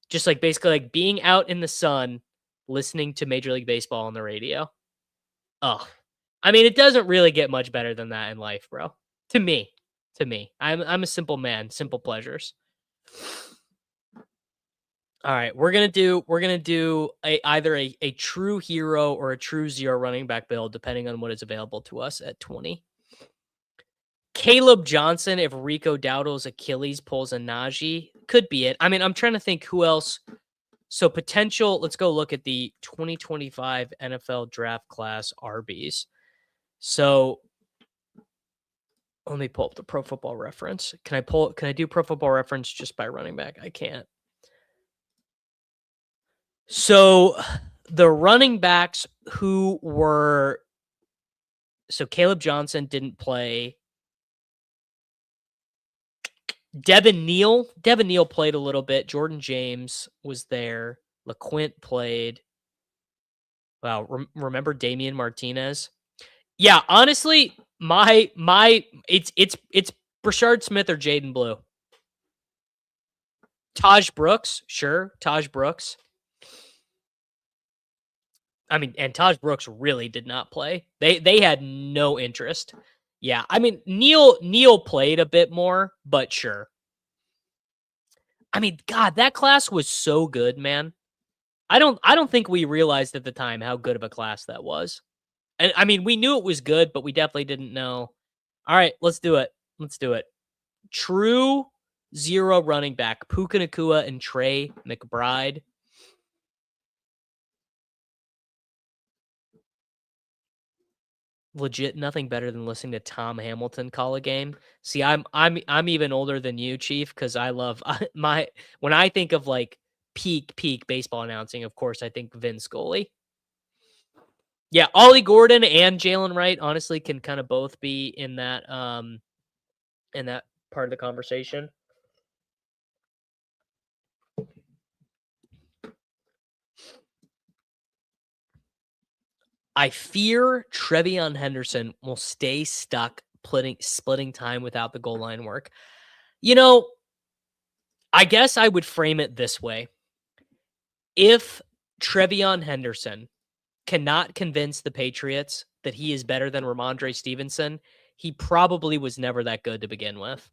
Just like basically like being out in the sun listening to Major League Baseball on the radio. Oh, I mean, it doesn't really get much better than that in life, bro. To me, I'm a simple man, simple pleasures. All right, we're gonna do either a true hero or a true 0 running back build, depending on what is available to us at 20. Caleb Johnson, if Rico Dowdle's Achilles pulls a Najee, could be it. I mean, I'm trying to think who else. So potential, let's go look at the 2025 NFL draft class RBs. So let me pull up the Pro Football Reference. Can I do Pro Football Reference just by running back? I can't. So the running backs who were, so Caleb Johnson didn't play. Devin Neal played a little bit. Jordan James was there. LeQuint played. Wow, remember Damian Martinez? Yeah, honestly, it's Brashard Smith or Jaden Blue. Taj Brooks, sure, Taj Brooks. I mean, and Taj Brooks really did not play. They had no interest. Yeah, I mean, Neal played a bit more, but sure. I mean, God, that class was so good, man. I don't think we realized at the time how good of a class that was. And I mean, we knew it was good, but we definitely didn't know. All right, let's do it. True 0 running back, Puka Nacua and Trey McBride. Legit nothing better than listening to Tom Hamilton call a game. See, I'm even older than you, Chief, because I love when I think of like peak baseball announcing, of course I think Vin Scully. Yeah, Ollie Gordon and Jalen Wright honestly can kind of both be in that part of the conversation. I fear Treveyon Henderson will stay stuck splitting time without the goal line work. You know, I guess I would frame it this way. If Treveyon Henderson cannot convince the Patriots that he is better than Ramondre Stevenson, he probably was never that good to begin with.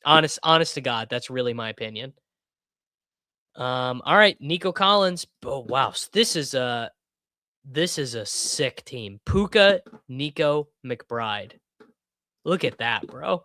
Honest to God, that's really my opinion. All right, Nico Collins. Oh wow, so this is a sick team. Puka, Nico, McBride. Look at that, bro.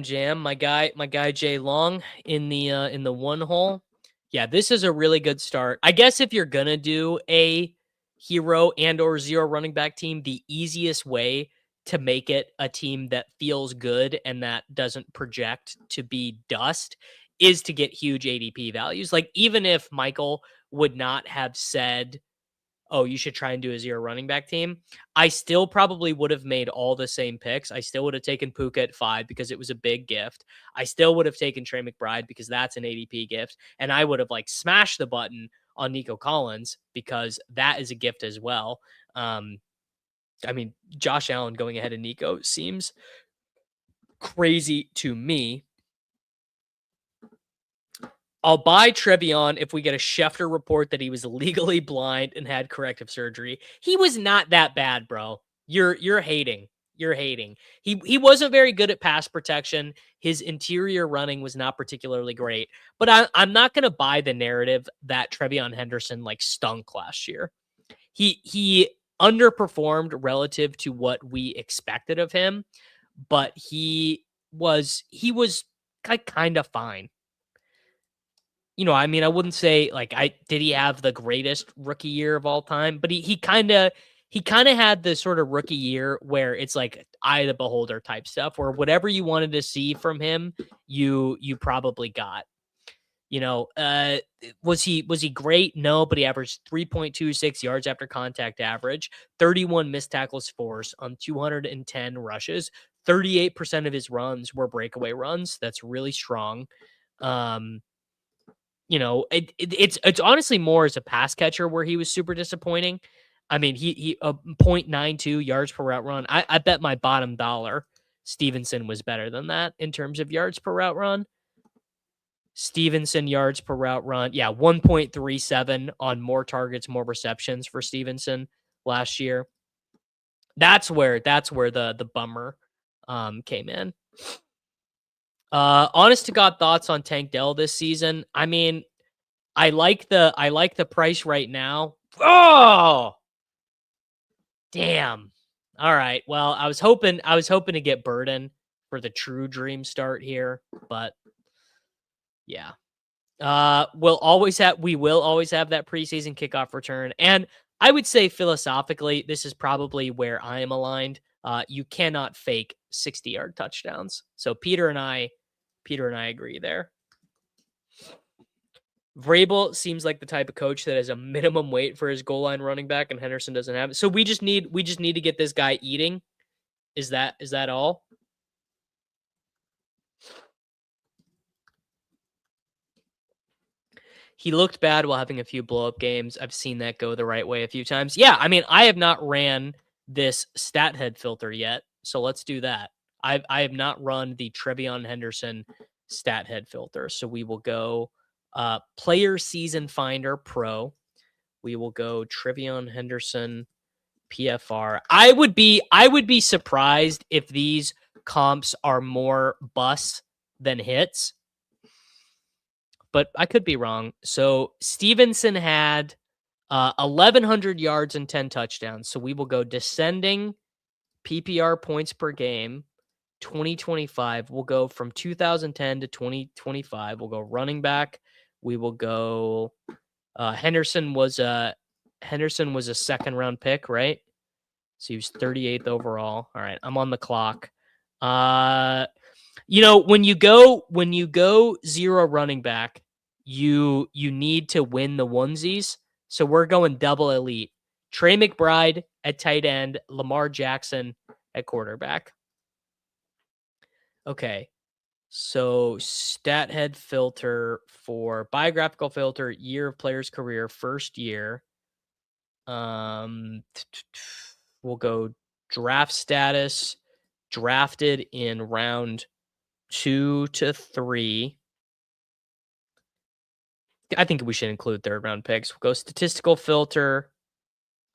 Jam, my guy Jay Long in the one hole. Yeah, this is a really good start. I guess if you're gonna do a hero and or zero running back team, the easiest way to make it a team that feels good and that doesn't project to be dust is to get huge ADP values. Like even if Michael would not have said, oh, you should try and do a zero running back team, I still probably would have made all the same picks. I still would have taken Puka at 5 because it was a big gift. I still would have taken Trey McBride because that's an ADP gift. And I would have like smashed the button on Nico Collins because that is a gift as well. I mean, Josh Allen going ahead of Nico seems crazy to me. I'll buy Treveyon if we get a Schefter report that he was legally blind and had corrective surgery. He was not that bad, bro. You're hating. You're hating. He wasn't very good at pass protection. His interior running was not particularly great. But I'm not going to buy the narrative that Treveyon Henderson like stunk last year. He underperformed relative to what we expected of him, but he was kind of fine. You know, I mean, I wouldn't say like did he have the greatest rookie year of all time, but he kind of had this sort of rookie year where it's like eye of the beholder type stuff, where whatever you wanted to see from him, you probably got. You know, was he great? No, but he averaged 3.26 yards after contact average, 31 missed tackles force on 210 rushes. 38% of his runs were breakaway runs. That's really strong. You know, it's honestly more as a pass catcher where he was super disappointing. I mean, he 0.92 yards per route run. I bet my bottom dollar Stevenson was better than that in terms of yards per route run. Stevenson yards per route run. Yeah, 1.37 on more targets, more receptions for Stevenson last year. That's where the bummer came in. Honest to God thoughts on Tank Dell this season. I mean, I like the price right now. Oh, damn. All right. Well, I was hoping to get Burden for the true dream start here, but yeah. We will always have that preseason kickoff return. And I would say philosophically, this is probably where I am aligned. You cannot fake 60-yard touchdowns. So Peter and I agree there. Vrabel seems like the type of coach that has a minimum weight for his goal line running back, and Henderson doesn't have it. So we just need to get this guy eating. Is that all? He looked bad while having a few blow-up games. I've seen that go the right way a few times. Yeah, I mean, I have not ran this stat head filter yet, so let's do that. I have not run the Treveyon Henderson stat head filter, so we will go Player Season Finder Pro. We will go Treveyon Henderson PFR. I would be surprised if these comps are more busts than hits, but I could be wrong. So Stevenson had 1,100 yards and 10 touchdowns. So we will go descending PPR points per game. 2025. We'll go from 2010 to 2025. We'll go running back. We will go. Henderson was a second round pick, right? So he was 38th overall. All right, I'm on the clock. You know, when you go zero running back, you need to win the onesies. So we're going double elite. Trey McBride at tight end, Lamar Jackson at quarterback. Okay. So stat head filter for biographical filter, year of player's career, first year. We'll go draft status, drafted in round 2 to 3. I think we should include third round picks. We'll go statistical filter.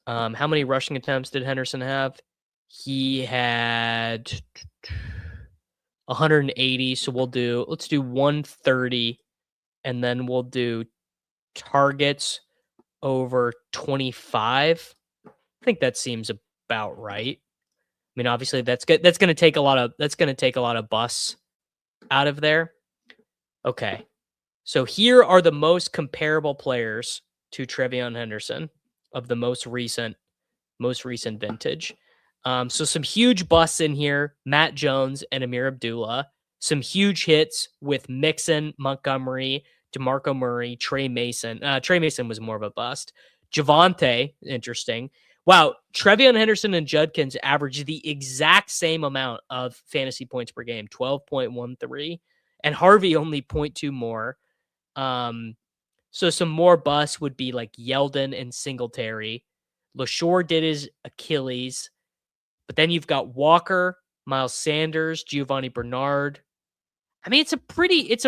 How many rushing attempts did Henderson have? He had 180. So let's do 130. And then we'll do targets over 25. I think that seems about right. I mean, obviously that's going to take a lot of busts out of there. Okay. So here are the most comparable players to Treveyon Henderson of the most recent vintage. So some huge busts in here: Matt Jones and Amir Abdullah. Some huge hits with Mixon, Montgomery, DeMarco Murray, Trey Mason. Trey Mason was more of a bust. Javonte, interesting. Wow, Treveyon Henderson and Judkins averaged the exact same amount of fantasy points per game, 12.13, and Harvey only 0.2 more. So some more busts would be like Yeldon and Singletary. LaShore did his Achilles, but then you've got Walker, Miles Sanders, Giovanni Bernard. I mean, it's a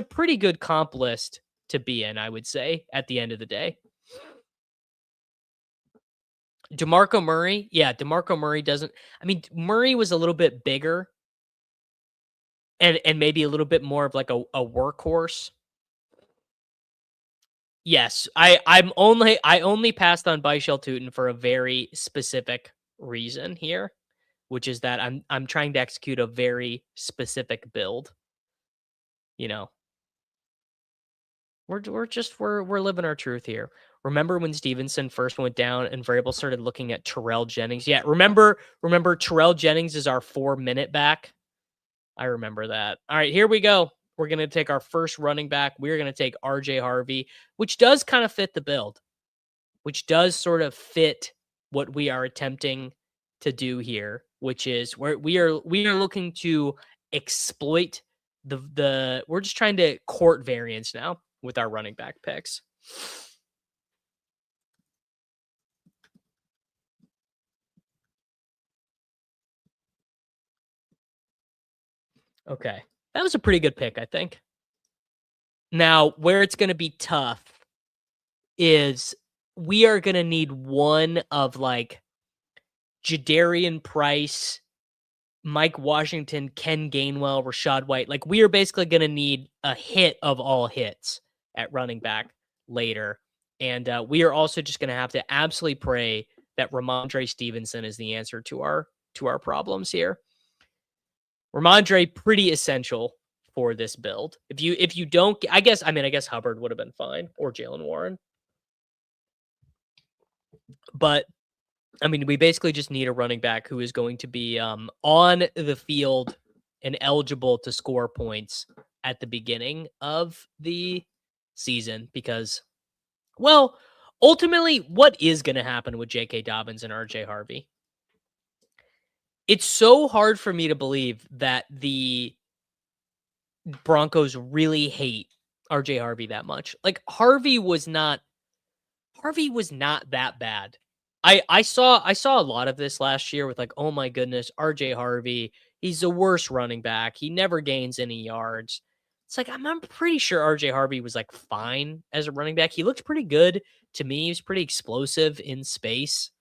pretty good comp list to be in, I would say, at the end of the day. DeMarco Murray, DeMarco Murray doesn't. I mean, Murray was a little bit bigger and maybe a little bit more of like a workhorse. Yes, I only passed on Bishal Tootin for a very specific reason here, which is that I'm trying to execute a very specific build. You know, we're living our truth here. Remember when Stevenson first went down and Vrabel started looking at Terrell Jennings? Yeah, remember Terrell Jennings is our 4-minute back. I remember that. All right, here we go. We're going to take our first running back. We're going to take RJ Harvey, which does kind of fit the build, which does sort of fit what we are attempting to do here, which is where we are looking to exploit we're just trying to court variance now with our running back picks. Okay. That was a pretty good pick, I think. Now, where it's going to be tough is we are going to need one of like Jadarian Price, Mike Washington, Ken Gainwell, Rashad White. Like, we are basically going to need a hit of all hits at running back later. And we are also just going to have to absolutely pray that Ramondre Stevenson is the answer to our problems here. Ramondre, pretty essential for this build. If you don't, I guess Hubbard would have been fine, or Jalen Warren. But I mean, we basically just need a running back who is going to be on the field and eligible to score points at the beginning of the season because, well, ultimately, what is going to happen with J.K. Dobbins and R.J. Harvey? It's so hard for me to believe that the Broncos really hate R.J. Harvey that much. Like, Harvey was not that bad. I saw a lot of this last year with like, oh my goodness, RJ Harvey, he's the worst running back. He never gains any yards. It's like, I'm pretty sure RJ Harvey was like fine as a running back. He looked pretty good to me. He was pretty explosive in space.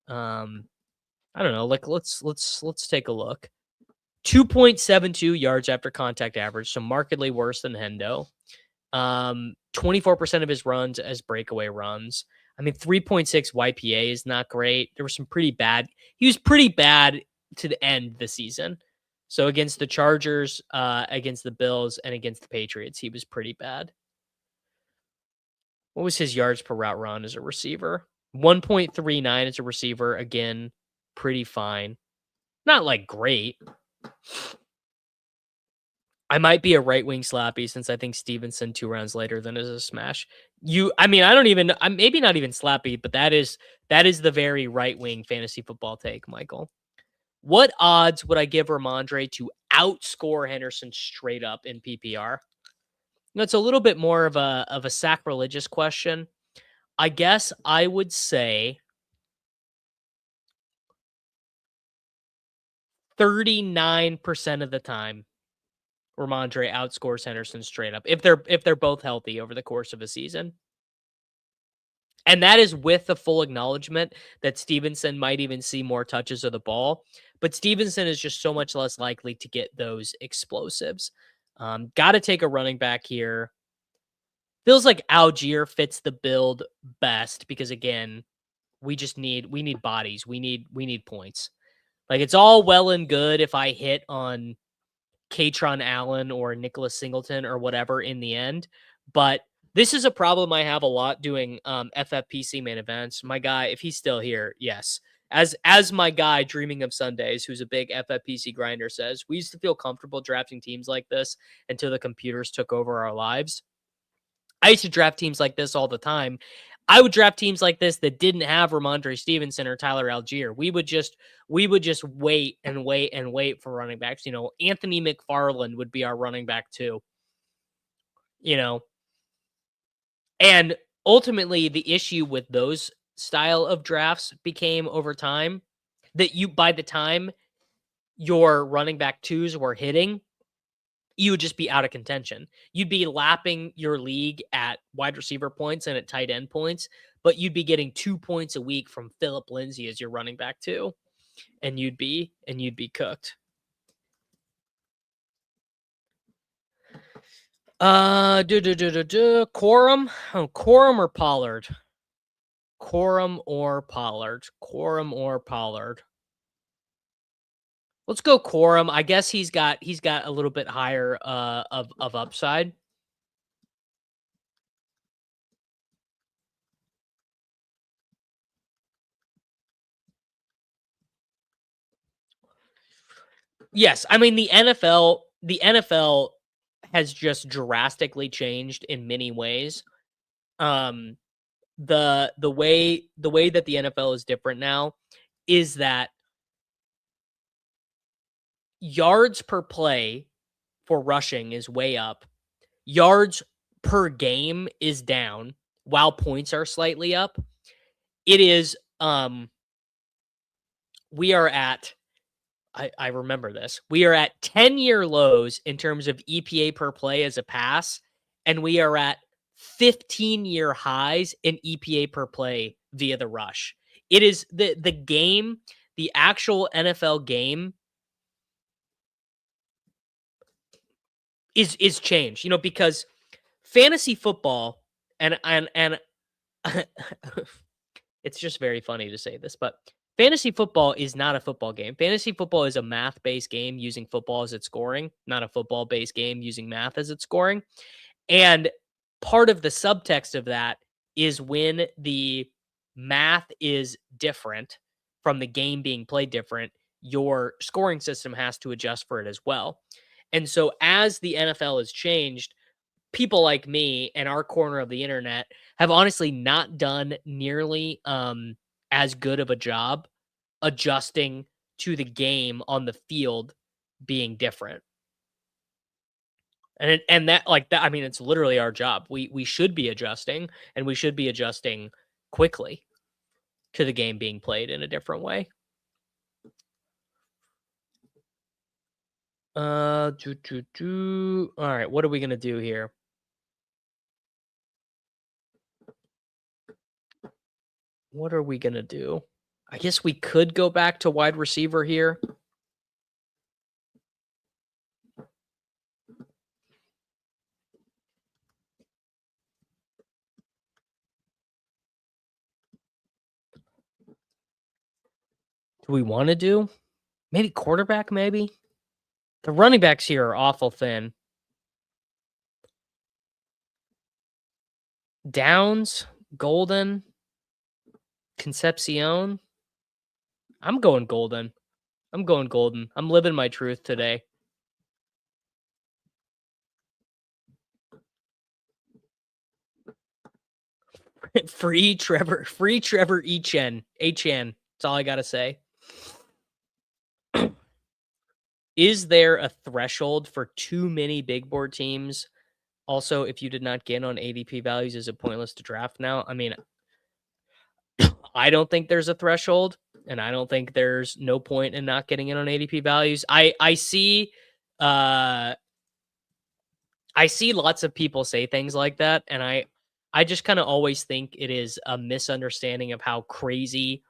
I don't know. Like, let's take a look. 2.72 yards after contact average, so markedly worse than Hendo. 24% of his runs as breakaway runs. I mean, 3.6 YPA is not great. There were some pretty bad. He was pretty bad to the end of the season. So against the Chargers, against the Bills, and against the Patriots, he was pretty bad. What was his yards per route run as a receiver? 1.39 as a receiver. Again, pretty fine. Not like great. I might be a right wing slappy since I think Stevenson 2 rounds later than is a smash. I'm maybe not even slappy, but that is the very right wing fantasy football take, Michael. What odds would I give Ramondre to outscore Henderson straight up in PPR? It's a little bit more of a sacrilegious question. I guess I would say 39% of the time. Ramondre outscores Henderson straight up if they're both healthy over the course of a season. And that is with the full acknowledgement that Stevenson might even see more touches of the ball, but Stevenson is just so much less likely to get those explosives. Got to take a running back here. Feels like Algier fits the build best because again, we need bodies. We need points. Like, it's all well and good if I hit on Katron Allen or Nicholas Singleton or whatever in the end. But this is a problem I have a lot doing FFPC main events. My guy, if he's still here, yes. As my guy Dreaming of Sundays, who's a big FFPC grinder, says, we used to feel comfortable drafting teams like this until the computers took over our lives. I used to draft teams like this all the time. I would draft teams like this that didn't have Ramondre Stevenson or Tyler Algier. We would just wait and wait and wait for running backs. Anthony McFarland would be our running back too. And ultimately the issue with those style of drafts became over time that by the time your running back twos were hitting, you would just be out of contention. You'd be lapping your league at wide receiver points and at tight end points, but you'd be getting 2 points a week from Phillip Lindsay as your running back too. And you'd be cooked. Quorum? Quorum or Pollard? Quorum or Pollard? Let's go Quorum. I guess he's got a little bit higher of upside. Yes, I mean the NFL has just drastically changed in many ways. The way that the NFL is different now is that yards per play for rushing is way up. Yards per game is down while points are slightly up. It is we are at I remember this. We are at 10-year lows in terms of EPA per play as a pass, and we are at 15-year highs in EPA per play via the rush. It is the game, the actual NFL game is changed, because fantasy football and it's just very funny to say this, but fantasy football is not a football game. Fantasy football is a math-based game using football as its scoring, not a football-based game using math as its scoring. And part of the subtext of that is when the math is different from the game being played different, your scoring system has to adjust for it as well. And so as the NFL has changed, people like me and our corner of the internet have honestly not done nearly as good of a job adjusting to the game on the field being different. And that, like that, I mean, it's literally our job. We should be adjusting, and we should be adjusting quickly to the game being played in a different way. All right, what are we gonna do here? What are we gonna do? I guess we could go back to wide receiver here. Do we want to do maybe quarterback? Maybe the running backs here are awful thin. Downs, Golden, Concepcion. I'm going Golden. I'm living my truth today. Free Trevor Etienne. That's all I got to say. Is there a threshold for too many big board teams? Also, if you did not get on ADP values, is it pointless to draft now? I mean, I don't think there's a threshold, and I don't think there's no point in not getting in on ADP values. I see lots of people say things like that, and I just kind of always think it is a misunderstanding of how crazy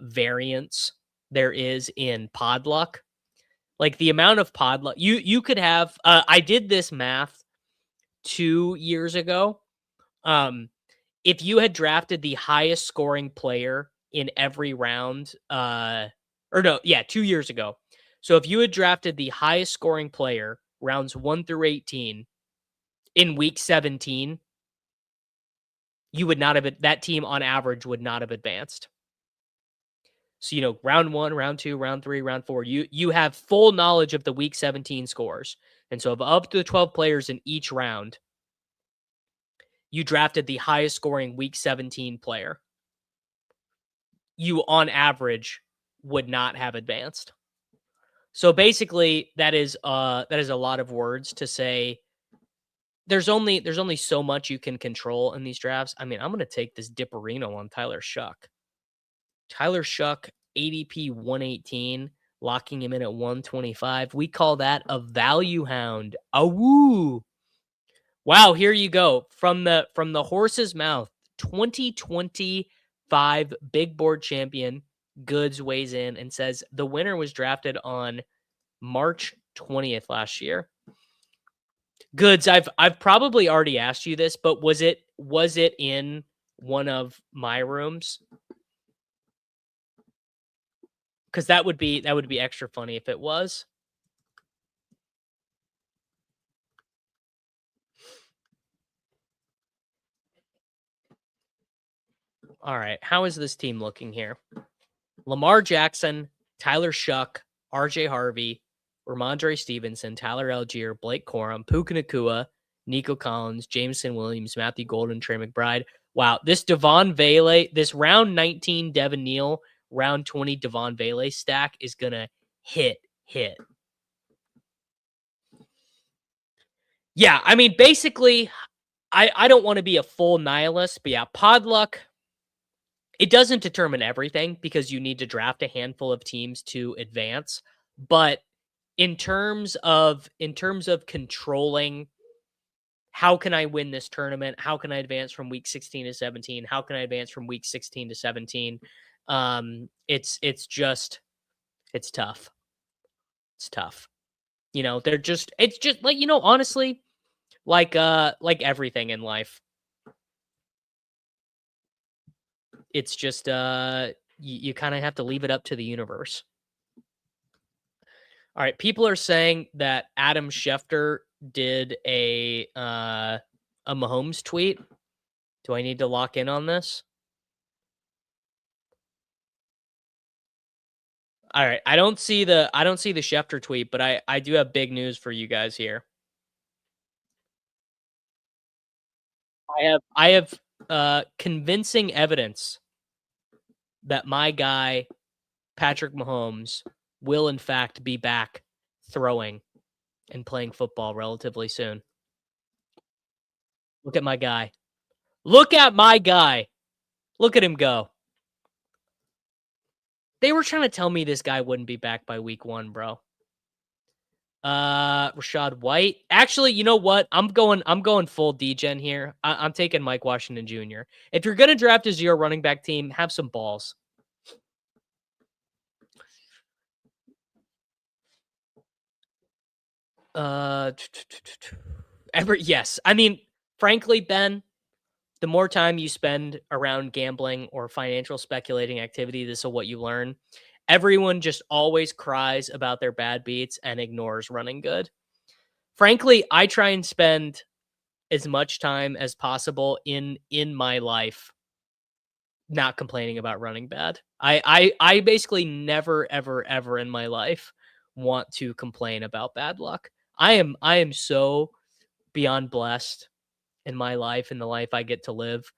variance there is in pod luck. Like the amount of pod luck you could have. I did this math 2 years ago. If you had drafted the highest scoring player in every round, 2 years ago. So if you had drafted the highest scoring player, rounds 1 through 18, in week 17, you would not have, that team on average would not have advanced. So, round 1, round 2, round 3, round 4, you have full knowledge of the week 17 scores. And so of up to the 12 players in each round, you drafted the highest scoring week 17 player. You on average would not have advanced. So basically that is a lot of words to say there's only so much you can control in these drafts. I mean, I'm going to take this Dipperino on Tyler Shuck. Tyler Shuck, ADP 118, locking him in at 125. We call that a value hound. Awoo. Wow, here you go. From the horse's mouth, 2025 big board champion Goods weighs in and says the winner was drafted on March 20th last year. Goods, I've probably already asked you this, but was it in one of my rooms? Because that would be extra funny if it was. All right, how is this team looking here? Lamar Jackson, Tyler Shuck, RJ Harvey, Ramondre Stevenson, Tyler Algier, Blake Corum, Puka Nacua, Nico Collins, Jameson Williams, Matthew Golden, Trey McBride. Wow, this Devon Vele, this round 19 Devin Neal, round 20 Devon Vele stack is going to hit. Yeah, I mean, basically, I don't want to be a full nihilist, but yeah, pod luck, it doesn't determine everything because you need to draft a handful of teams to advance. But in terms of controlling how can I win this tournament? How can I advance from week 16 to 17? How can I advance from week 16 to 17? It's tough. It's tough. It's just like, honestly, like everything in life. It's just you kind of have to leave it up to the universe. All right, people are saying that Adam Schefter did a Mahomes tweet. Do I need to lock in on this? All right, I don't see the Schefter tweet, but I do have big news for you guys here. I have convincing evidence that my guy Patrick Mahomes will in fact be back throwing and playing football relatively soon. Look at my guy. Look at my guy. Look at him go. They were trying to tell me this guy wouldn't be back by week 1, bro. Rashad White. Actually, you know what? I'm going full degen here. I'm taking Mike Washington Jr. If you're gonna draft a 0 running back team, have some balls. Yes. I mean, frankly, Ben, the more time you spend around gambling or financial speculating activity, this is what you learn. Everyone just always cries about their bad beats and ignores running good. Frankly, I try and spend as much time as possible in my life not complaining about running bad. I basically never ever in my life want to complain about bad luck. I am so beyond blessed in my life and the life I get to live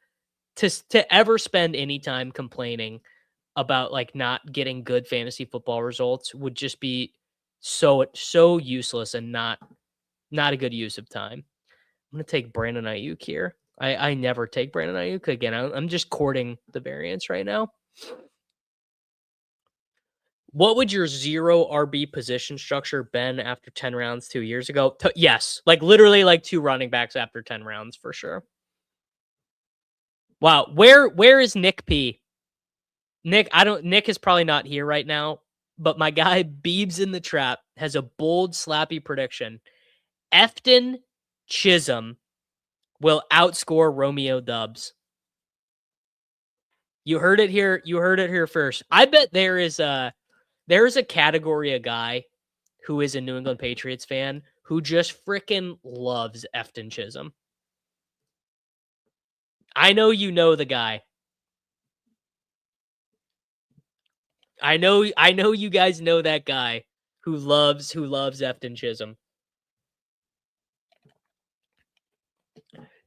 to ever spend any time complaining about like not getting good fantasy football results would just be so useless and not a good use of time. I'm gonna take Brandon Ayuk here. I never take Brandon Ayuk again. I'm just courting the variance right now. What would your 0 RB position structure been after 10 rounds 2 years ago? Yes, like literally like 2 running backs after 10 rounds for sure. Wow, where is Nick P? Nick is probably not here right now, but my guy Beebs in the Trap has a bold slappy prediction. Efton Chisholm will outscore Romeo Dubs. You heard it here. You heard it here first. I bet there is a category of guy who is a New England Patriots fan, who just freaking loves Efton Chisholm. I know you know the guy. I know you guys know that guy who loves Efton Chisholm.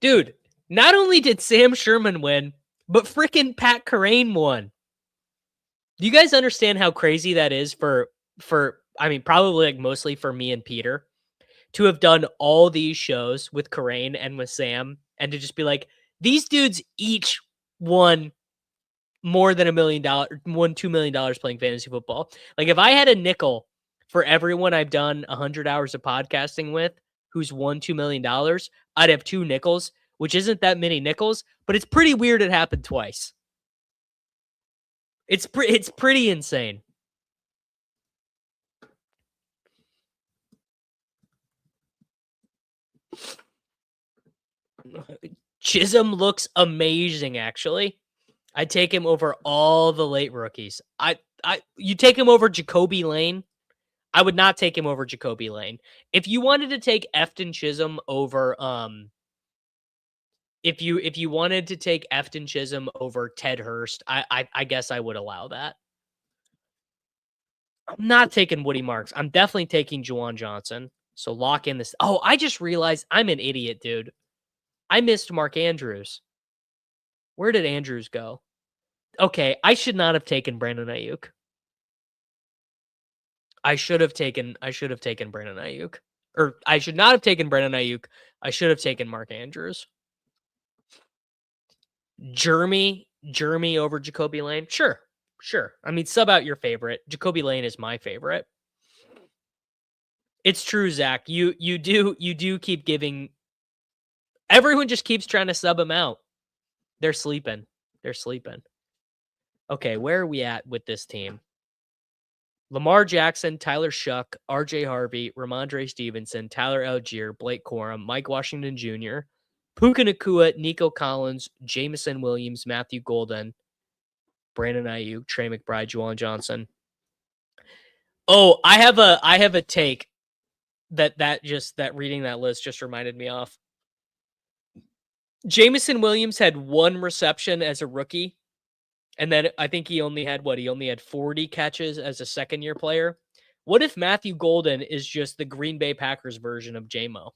Dude, not only did Sam Sherman win, but freaking Pat Kerrane won. Do you guys understand how crazy that is for I mean, probably like mostly for me and Peter to have done all these shows with Kerrane and with Sam and to just be like, these dudes each won more than $1 million, won $2 million playing fantasy football. Like if I had a nickel for everyone I've done 100 hours of podcasting with who's won $2 million, I'd have 2 nickels, which isn't that many nickels, but it's pretty weird it happened twice. It's pretty insane. Chisholm looks amazing, actually. I'd take him over all the late rookies. You take him over Jacoby Lane. I would not take him over Jacoby Lane. If you wanted to take Efton Chisholm over, if you wanted to take Efton Chisholm over Ted Hurst, I guess I would allow that. I'm not taking Woody Marks. I'm definitely taking Juwan Johnson. So lock in this. Oh, I just realized I'm an idiot, dude. I missed Mark Andrews. Where did Andrews go? Okay, I should not have taken Brandon Ayuk. I should have taken Brandon Ayuk. Or I should not have taken Brandon Ayuk. I should have taken Mark Andrews. Jeremy over Jacoby Lane? Sure. I mean, sub out your favorite. Jacoby Lane is my favorite. It's true, Zach. You do keep giving. Everyone just keeps trying to sub him out. They're sleeping. Okay, where are we at with this team? Lamar Jackson, Tyler Shuck, RJ Harvey, Ramondre Stevenson, Tyler Algier, Blake Corum, Mike Washington Jr., Puka Nacua, Nico Collins, Jameson Williams, Matthew Golden, Brandon Ayuk, Trey McBride, Juwan Johnson. Oh, I have a take that reading that list just reminded me of. Jameson Williams had 1 reception as a rookie. And then I think he only had 40 catches as a second-year player. What if Matthew Golden is just the Green Bay Packers version of J-Mo?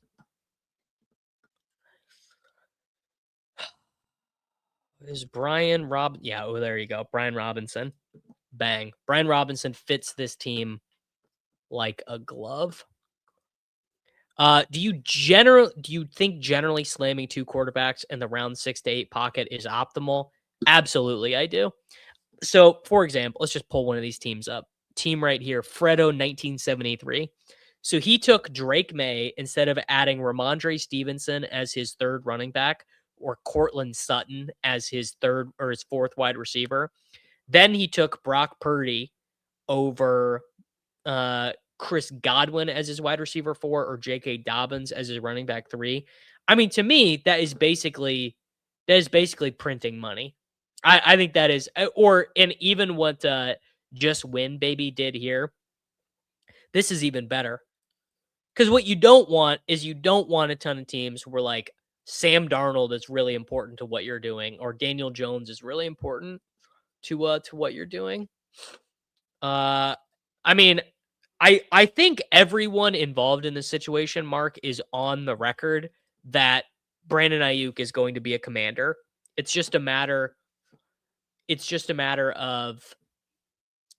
Is Brian Rob? Yeah, oh, there you go. Brian Robinson. Bang. Brian Robinson fits this team like a glove. Do you think generally slamming 2 quarterbacks in the round 6 to 8 pocket is optimal? Absolutely, I do. So, for example, let's just pull one of these teams up. Team right here, Fredo 1973. So he took Drake May instead of adding Ramondre Stevenson as his 3rd running back or Cortland Sutton as his 3rd or his 4th wide receiver. Then he took Brock Purdy over Chris Godwin as his wide receiver 4 or J.K. Dobbins as his running back 3. I mean, to me, that is basically printing money. I think that is, and even what Just Win Baby did here, this is even better. Because what you don't want is a ton of teams where like Sam Darnold is really important to what you're doing, or Daniel Jones is really important to what you're doing. I mean, I think everyone involved in this situation, Mark, is on the record that Brandon Ayuk is going to be a commander. It's just a matter of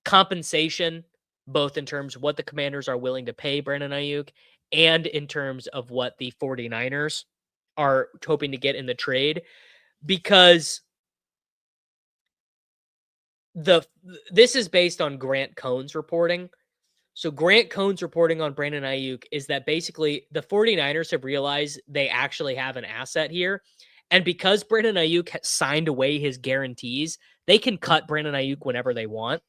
compensation, both in terms of what the Commanders are willing to pay Brandon Ayuk and in terms of what the 49ers are hoping to get in the trade, because this is based on Grant Cohn's reporting. So Grant Cohn's reporting on Brandon Ayuk is that basically the 49ers have realized they actually have an asset here. And because Brandon Ayuk has signed away his guarantees, they can cut Brandon Ayuk whenever they want.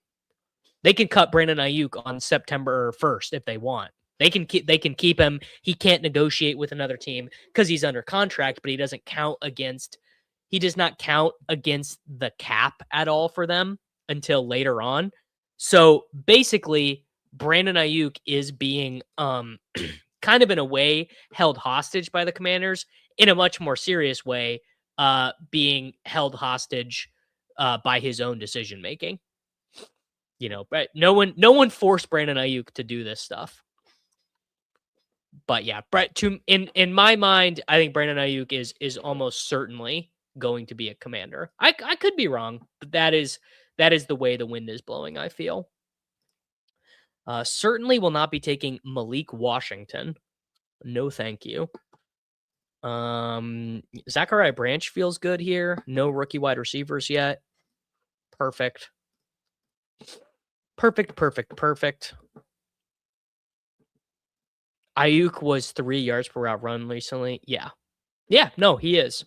They can cut Brandon Ayuk on September 1st if they want. They can keep him. He can't negotiate with another team because he's under contract, but he does not count against the cap at all for them until later on. So basically, Brandon Ayuk is being kind of in a way held hostage by the Commanders, in a much more serious way, being held hostage by his own decision making. But no one forced Brandon Ayuk to do this stuff. But yeah, in my mind, I think Brandon Ayuk is almost certainly going to be a Commander. I could be wrong, but that is the way the wind is blowing, I feel. Certainly will not be taking Malik Washington. No, thank you. Zachariah Branch feels good here. No rookie wide receivers yet. Perfect. Ayuk was 3 yards per route run recently. Yeah. No, he is.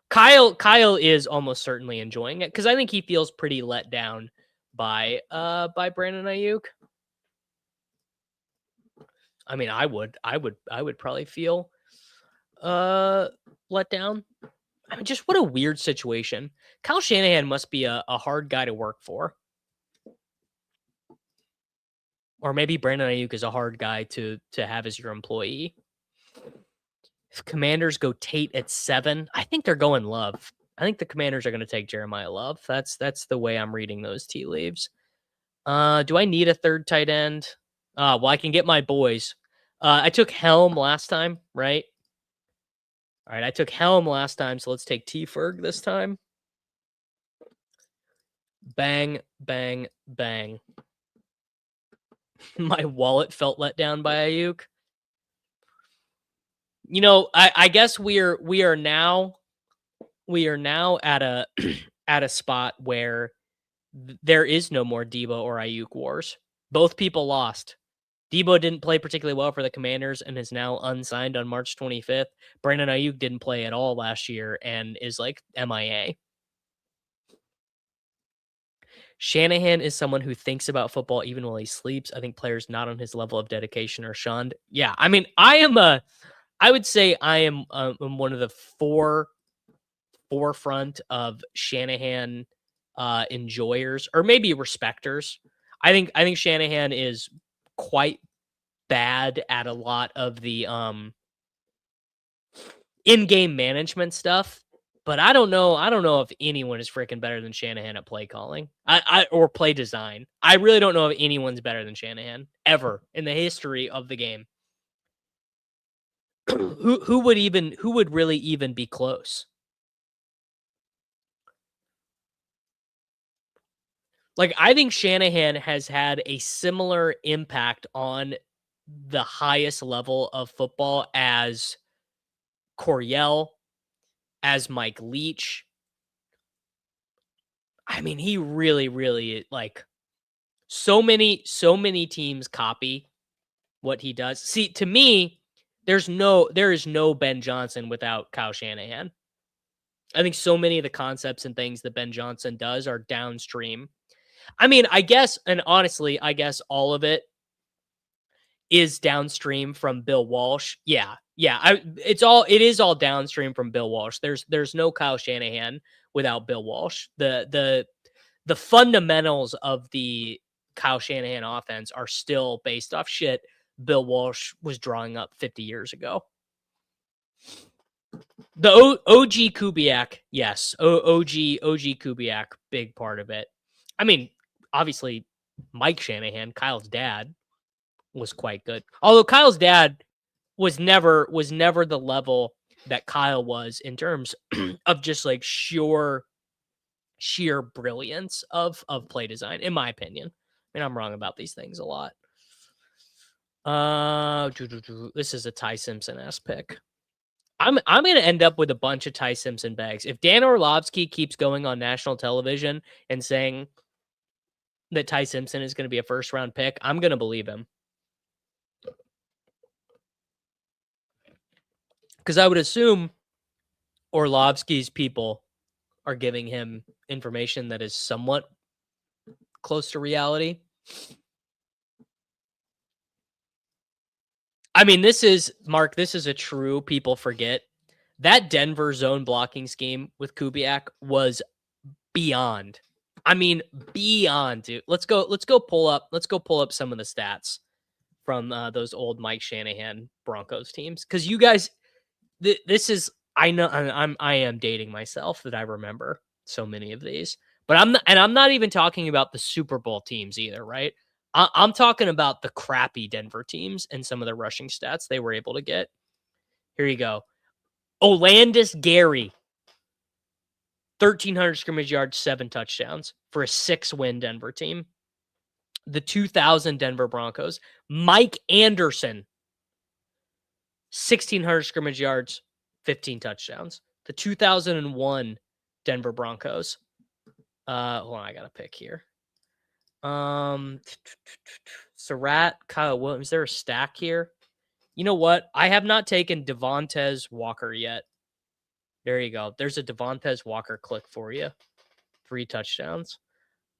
Kyle is almost certainly enjoying it because I think he feels pretty let down by Brandon Ayuk. I mean, I would probably feel let down. I mean, just what a weird situation. Kyle Shanahan must be a hard guy to work for. Or maybe Brandon Ayuk is a hard guy to have as your employee. If Commanders go Tate at 7, I think they're going Love. I think the Commanders are going to take Jeremiah Love. That's the way I'm reading those tea leaves. Do I need a third tight end? Well, I can get my boys. I took Helm last time, right? All right, I took Helm last time, so let's take T Ferg this time. Bang, bang, bang. My wallet felt let down by Ayuk. I guess we are now at a at a spot where there is no more Debo or Ayuk wars. Both people lost. Debo didn't play particularly well for the Commanders and is now unsigned on March 25th. Brandon Ayuk didn't play at all last year and is like MIA. Shanahan is someone who thinks about football even while he sleeps. I think players not on his level of dedication are shunned. Yeah, I mean, I would say I am one of the forefront of Shanahan enjoyers, or maybe respecters. I think Shanahan is quite bad at a lot of the in-game management stuff, but I don't know if anyone is freaking better than Shanahan at play calling. Or play design. I really don't know if anyone's better than Shanahan ever in the history of the game. who would really even be close? Like, I think Shanahan has had a similar impact on the highest level of football as Coryell, as Mike Leach. I mean, he really, really, like, so many teams copy what he does. See, to me, there is no Ben Johnson without Kyle Shanahan. I think so many of the concepts and things that Ben Johnson does are downstream. I mean, I guess, and honestly, I guess all of it is downstream from Bill Walsh. Yeah. It is all downstream from Bill Walsh. There's no Kyle Shanahan without Bill Walsh. The fundamentals of the Kyle Shanahan offense are still based off shit Bill Walsh was drawing up 50 years ago. The OG Kubiak, yes. OG Kubiak, big part of it. I mean, obviously, Mike Shanahan, Kyle's dad, was quite good. Although Kyle's dad was never the level that Kyle was in terms of just like sheer brilliance of play design, in my opinion. I mean, I'm wrong about these things a lot. This is a Ty Simpson-esque pick. I'm going to end up with a bunch of Ty Simpson bags. If Dan Orlovsky keeps going on national television and saying that Ty Simpson is going to be a first-round pick, I'm going to believe him. Because I would assume Orlovsky's people are giving him information that is somewhat close to reality. I mean, this is a true people forget. That Denver zone blocking scheme with Kubiak was beyond I mean, beyond, dude. Let's go pull up some of the stats from those old Mike Shanahan Broncos teams, because you guys, this is, I know I am dating myself that I remember so many of these, but I'm not even talking about the Super Bowl teams either, right? I'm talking about the crappy Denver teams and some of the rushing stats they were able to get. Here you go. Olandis Gary, 1,300 scrimmage yards, 7 touchdowns for a 6-win Denver team. The 2000 Denver Broncos, Mike Anderson, 1,600 scrimmage yards, 15 touchdowns. The 2001 Denver Broncos. Hold on, I got to pick here. Surratt, Kyle Williams. Is there a stack here? You know what? I have not taken Devontae Walker yet. There you go. There's a Devontae Walker click for you. 3 touchdowns.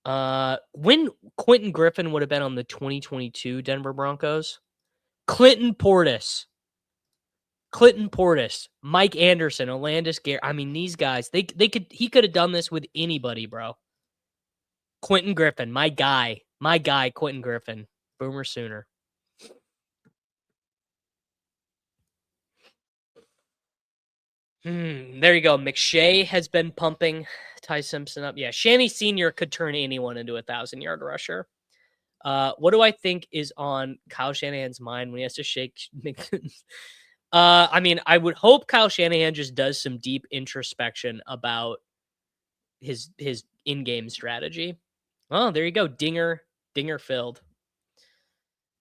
When Quentin Griffin would have been on the 2022 Denver Broncos. Clinton Portis, Mike Anderson, Olandis Gary. I mean, these guys, he could have done this with anybody, bro. Quentin Griffin, my guy, Quentin Griffin, Boomer Sooner. There you go. McShay has been pumping Ty Simpson up. Yeah, Shanny Sr. could turn anyone into a 1,000-yard rusher. What do I think is on Kyle Shanahan's mind when he has to shake? I mean, I would hope Kyle Shanahan just does some deep introspection about his in-game strategy. Oh, there you go. Dinger filled.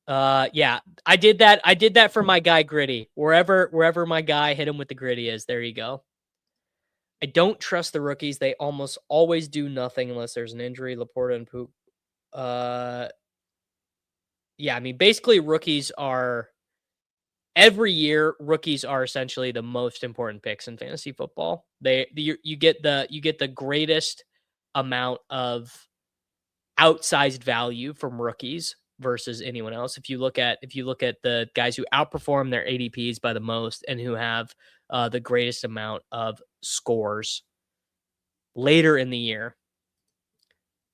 Yeah, I did that for my guy Gritty. Wherever my guy hit him with the Gritty is, there you go. I don't trust the rookies. They almost always do nothing unless there's an injury. Laporta and Pook. Yeah, I mean, basically rookies are every year. Rookies are essentially the most important picks in fantasy football. You get the greatest amount of outsized value from rookies versus anyone else. If you look at the guys who outperform their ADPs by the most and who have the greatest amount of scores later in the year,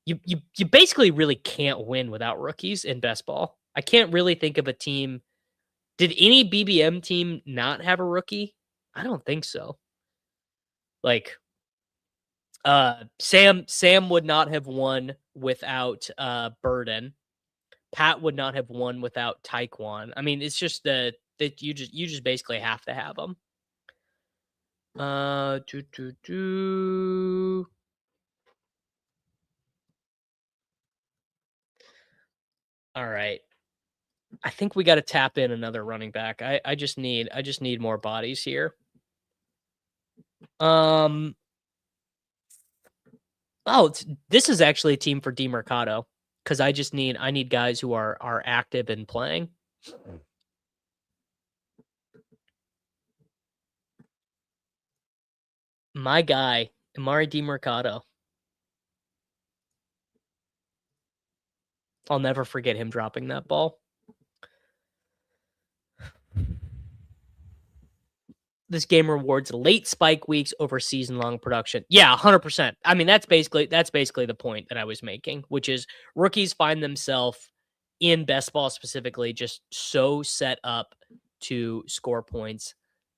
you basically really can't win without rookies in best ball. I can't really think of a team. Did any BBM team not have a rookie? I don't think so. Like Sam would not have won without Burden. Pat would not have won without Taekwon. I mean, it's just that you just basically have to have them. All right. I think we got to tap in another running back. I just need more bodies here. Oh, this is actually a team for DeMercado because I need guys who are active and playing. My guy, Amari DeMercado. I'll never forget him dropping that ball. This game rewards late spike weeks over season-long production. Yeah, 100%. I mean, that's basically the point that I was making, which is rookies find themselves in best ball specifically just so set up to score points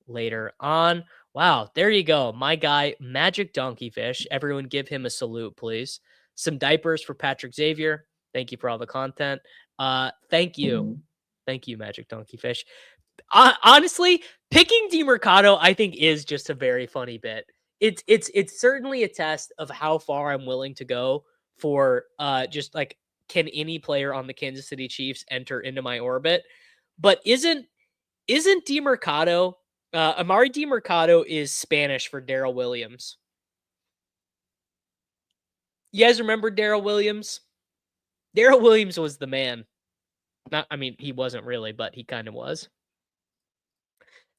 later on. Wow, there you go. My guy, Magic Donkeyfish. Everyone give him a salute, please. Some diapers for Patrick Xavier. Thank you for all the content. Thank you. Thank you, Magic Donkeyfish. Honestly, picking DeMercado, I think, is just a very funny bit. It's certainly a test of how far I'm willing to go for just like, can any player on the Kansas City Chiefs enter into my orbit? But isn't DeMercado, Amari DeMercado is Spanish for Darrell Williams. You guys remember Darrell Williams? Darrell Williams was the man. I mean, he wasn't really, but he kind of was.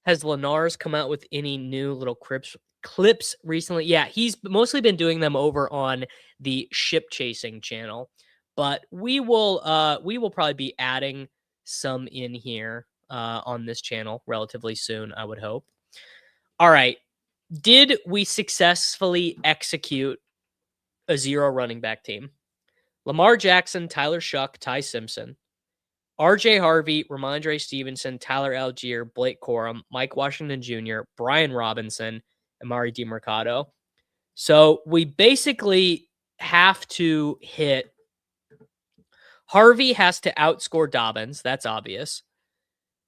Has Lenars come out with any new little clips recently? Yeah, he's mostly been doing them over on the Ship Chasing channel, but we will probably be adding some in here on this channel relatively soon, I would hope. All right. Did we successfully execute a 0 running back team. Lamar Jackson, Tyler Shuck, Ty Simpson, RJ Harvey, Ramondre Stevenson, Tyler Algier, Blake Corum, Mike Washington Jr., Brian Robinson, Amari DiMercado. So we basically have to hit. Harvey has to outscore Dobbins. That's obvious.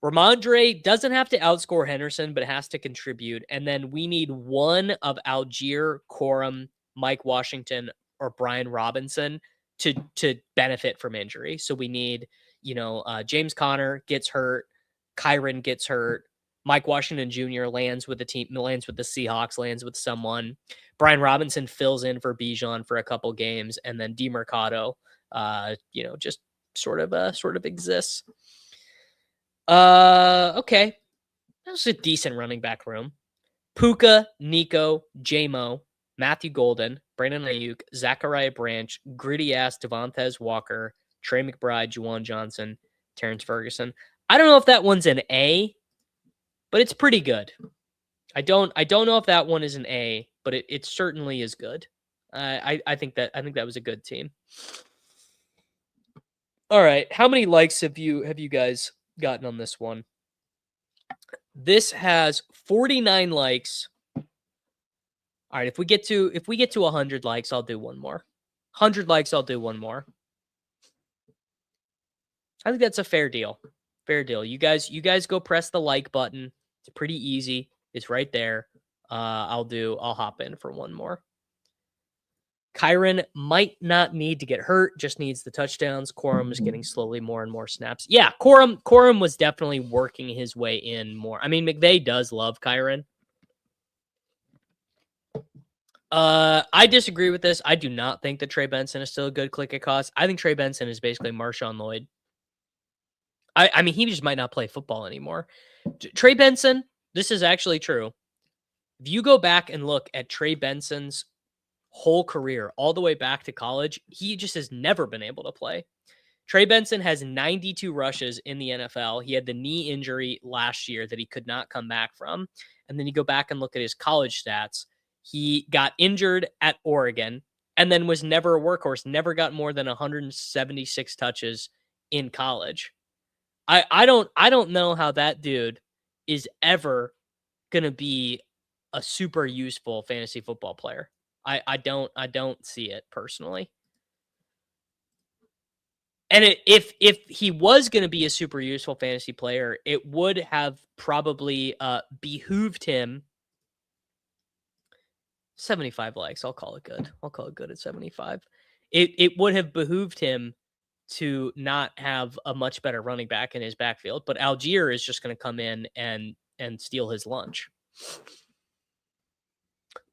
Ramondre doesn't have to outscore Henderson, but has to contribute. And then we need one of Algier, Corum, Mike Washington, or Brian Robinson to benefit from injury. So we need, James Conner gets hurt, Kyren gets hurt, Mike Washington Jr. lands with the Seahawks, lands with someone. Brian Robinson fills in for Bijan for a couple games, and then DiMercado, just sort of exists. Okay. That was a decent running back room. Puka, Nico, J-Mo, Matthew Golden, Brandon Ayuk, Zachariah Branch, Gritty Ass Devontae Walker, Trey McBride, Juwan Johnson, Terrence Ferguson. I don't know if that one's an A, but it's pretty good. I don't know if that one is an A, but it certainly is good. I think that was a good team. All right, how many likes have you guys gotten on this one? This has 49 likes. All right, if we get to 100 likes, I'll do one more. 100 likes, I'll do one more. I think that's a fair deal. Fair deal. You guys go press the like button. It's pretty easy. It's right there. I'll hop in for one more. Kyren might not need to get hurt, just needs the touchdowns. Corum is getting slowly more and more snaps. Yeah, Corum was definitely working his way in more. I mean, McVay does love Kyren. I disagree with this. I do not think that Trey Benson is still a good click at cost. I think Trey Benson is basically Marshawn Lloyd. I mean, he just might not play football anymore. Trey Benson, this is actually true. If you go back and look at Trey Benson's whole career, all the way back to college, he just has never been able to play. Trey Benson has 92 rushes in the NFL. He had the knee injury last year that he could not come back from. And then you go back and look at his college stats. He got injured at Oregon and then was never a workhorse, never got more than 176 touches in college. I don't know how that dude is ever going to be a super useful fantasy football player. I don't see it personally. And if he was going to be a super useful fantasy player, it would have probably behooved him. 75 likes. I'll call it good. I'll call it good at 75. It would have behooved him to not have a much better running back in his backfield, but Algier is just going to come in and steal his lunch.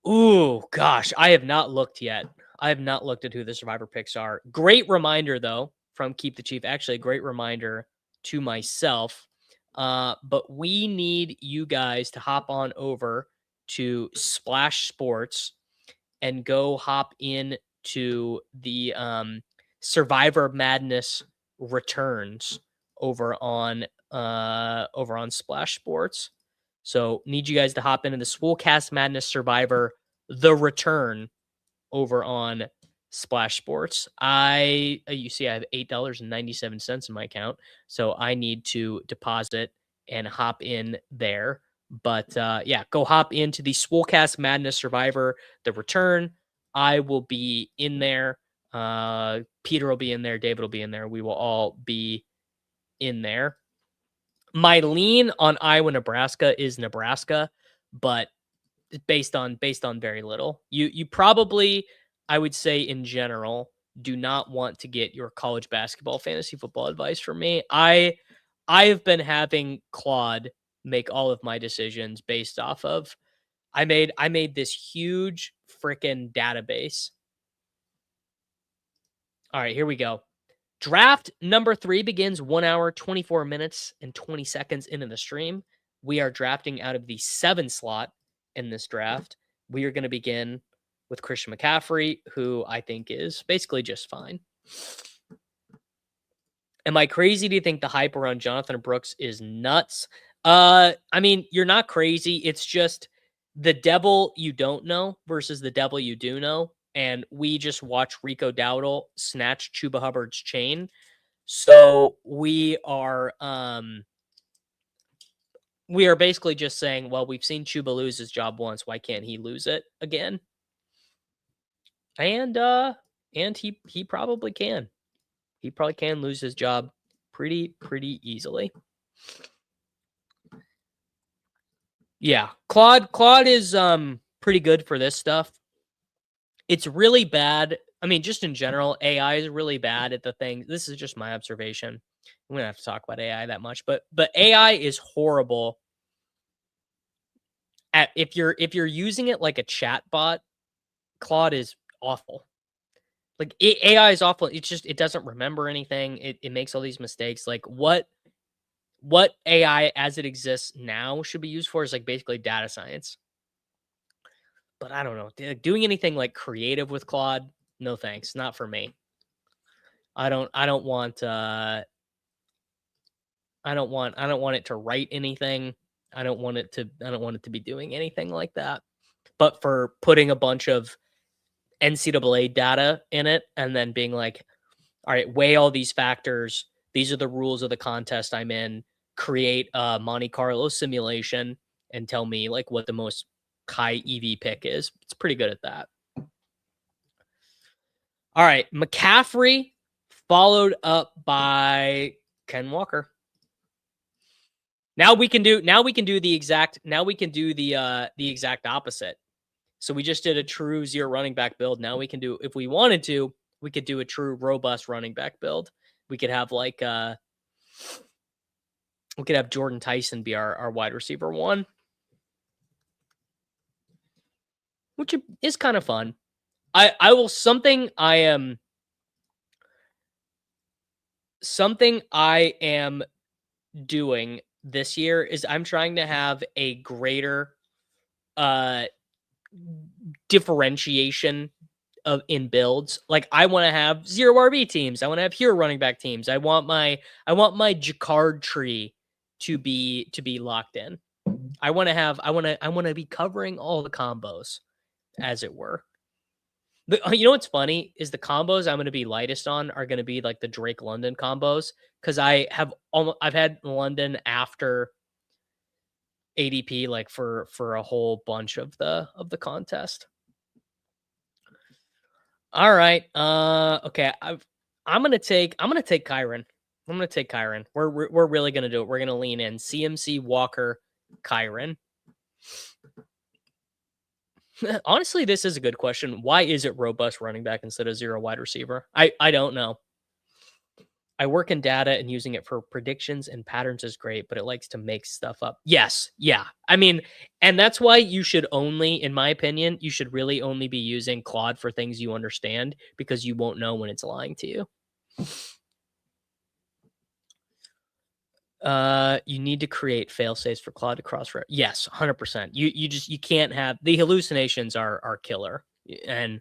Ooh, gosh, I have not looked yet. I have not looked at who the survivor picks are. Great reminder, though, from Keep the Chief. Actually, a great reminder to myself. But we need you guys to hop on over to Splash Sports and go hop in to the Survivor Madness returns over on Splash Sports. So need you guys to hop into the Swolecast Madness Survivor, the return over on Splash Sports. You see I have $8.97 in my account. So I need to deposit and hop in there. But yeah, go hop into the Swolecast Madness Survivor, the return. I will be in there. Peter will be in there. David will be in there. We will all be in there. My lean on Iowa, Nebraska is Nebraska, but based on very little. You probably, I would say in general, do not want to get your college basketball fantasy football advice from me. I have been having Claude make all of my decisions based off of I made this huge freaking database. All right, here we go. Draft number 3 begins 1 hour, 24 minutes, and 20 seconds into the stream. We are drafting out of the 7 slot in this draft. We are going to begin with Christian McCaffrey, who I think is basically just fine. Am I crazy to think the hype around Jonathan Brooks is nuts? I mean, you're not crazy. It's just the devil you don't know versus the devil you do know. and we just watched Rico Dowdle snatch Chuba Hubbard's chain. So we are basically just saying, well, we've seen Chuba lose his job once. Why can't he lose it again? And he probably can. He probably can lose his job pretty easily. Yeah, Claude is pretty good for this stuff. It's really bad. I mean, just in general, AI is really bad at the thing. This is just my observation. I'm gonna have to talk about AI that much, but AI is horrible at if you're using it like a chat bot. Claude is awful. Like AI is awful. It's just it doesn't remember anything. It makes all these mistakes. Like what AI as it exists now should be used for is like basically data science. But I don't know. Doing anything like creative with Claude, no thanks. Not for me. I don't want I don't want it to write anything. I don't want it to be doing anything like that. But for putting a bunch of NCAA data in it and then being like, all right, weigh all these factors. These are the rules of the contest I'm in. Create a Monte Carlo simulation and tell me like what the most high EV pick is. It's pretty good at that. All right, McCaffrey followed up by Ken Walker. Now we can do the exact opposite. So we just did a true 0 running back build. Now we can do, if we wanted to, we could do a true robust running back build. We could have like we could have Jordan Tyson be our wide receiver 1, which is kind of fun. Something I am doing this year is I'm trying to have a greater differentiation in builds. Like I want to have 0 RB teams. I want to have hero running back teams. I want my Jacquard tree to be locked in. I want to be covering all the combos, as it were. You know what's funny is the combos I'm going to be lightest on are going to be like the Drake London combos, because I've had London after ADP like for a whole bunch of the contest. All right. Okay. I'm gonna take Kyron. I'm gonna take Kyron. We're really gonna do it. We're gonna lean in. CMC, Walker, Kyron. Honestly, this is a good question. Why is it robust running back instead of 0 wide receiver? I don't know. I work in data and using it for predictions and patterns is great, but it likes to make stuff up. Yes. Yeah. I mean, and that's why you should only, in my opinion, you should really only be using Claude for things you understand, because you won't know when it's lying to you. You need to create fail safes for Claude to cross. Yes, 100%. You can't have, the hallucinations are killer, and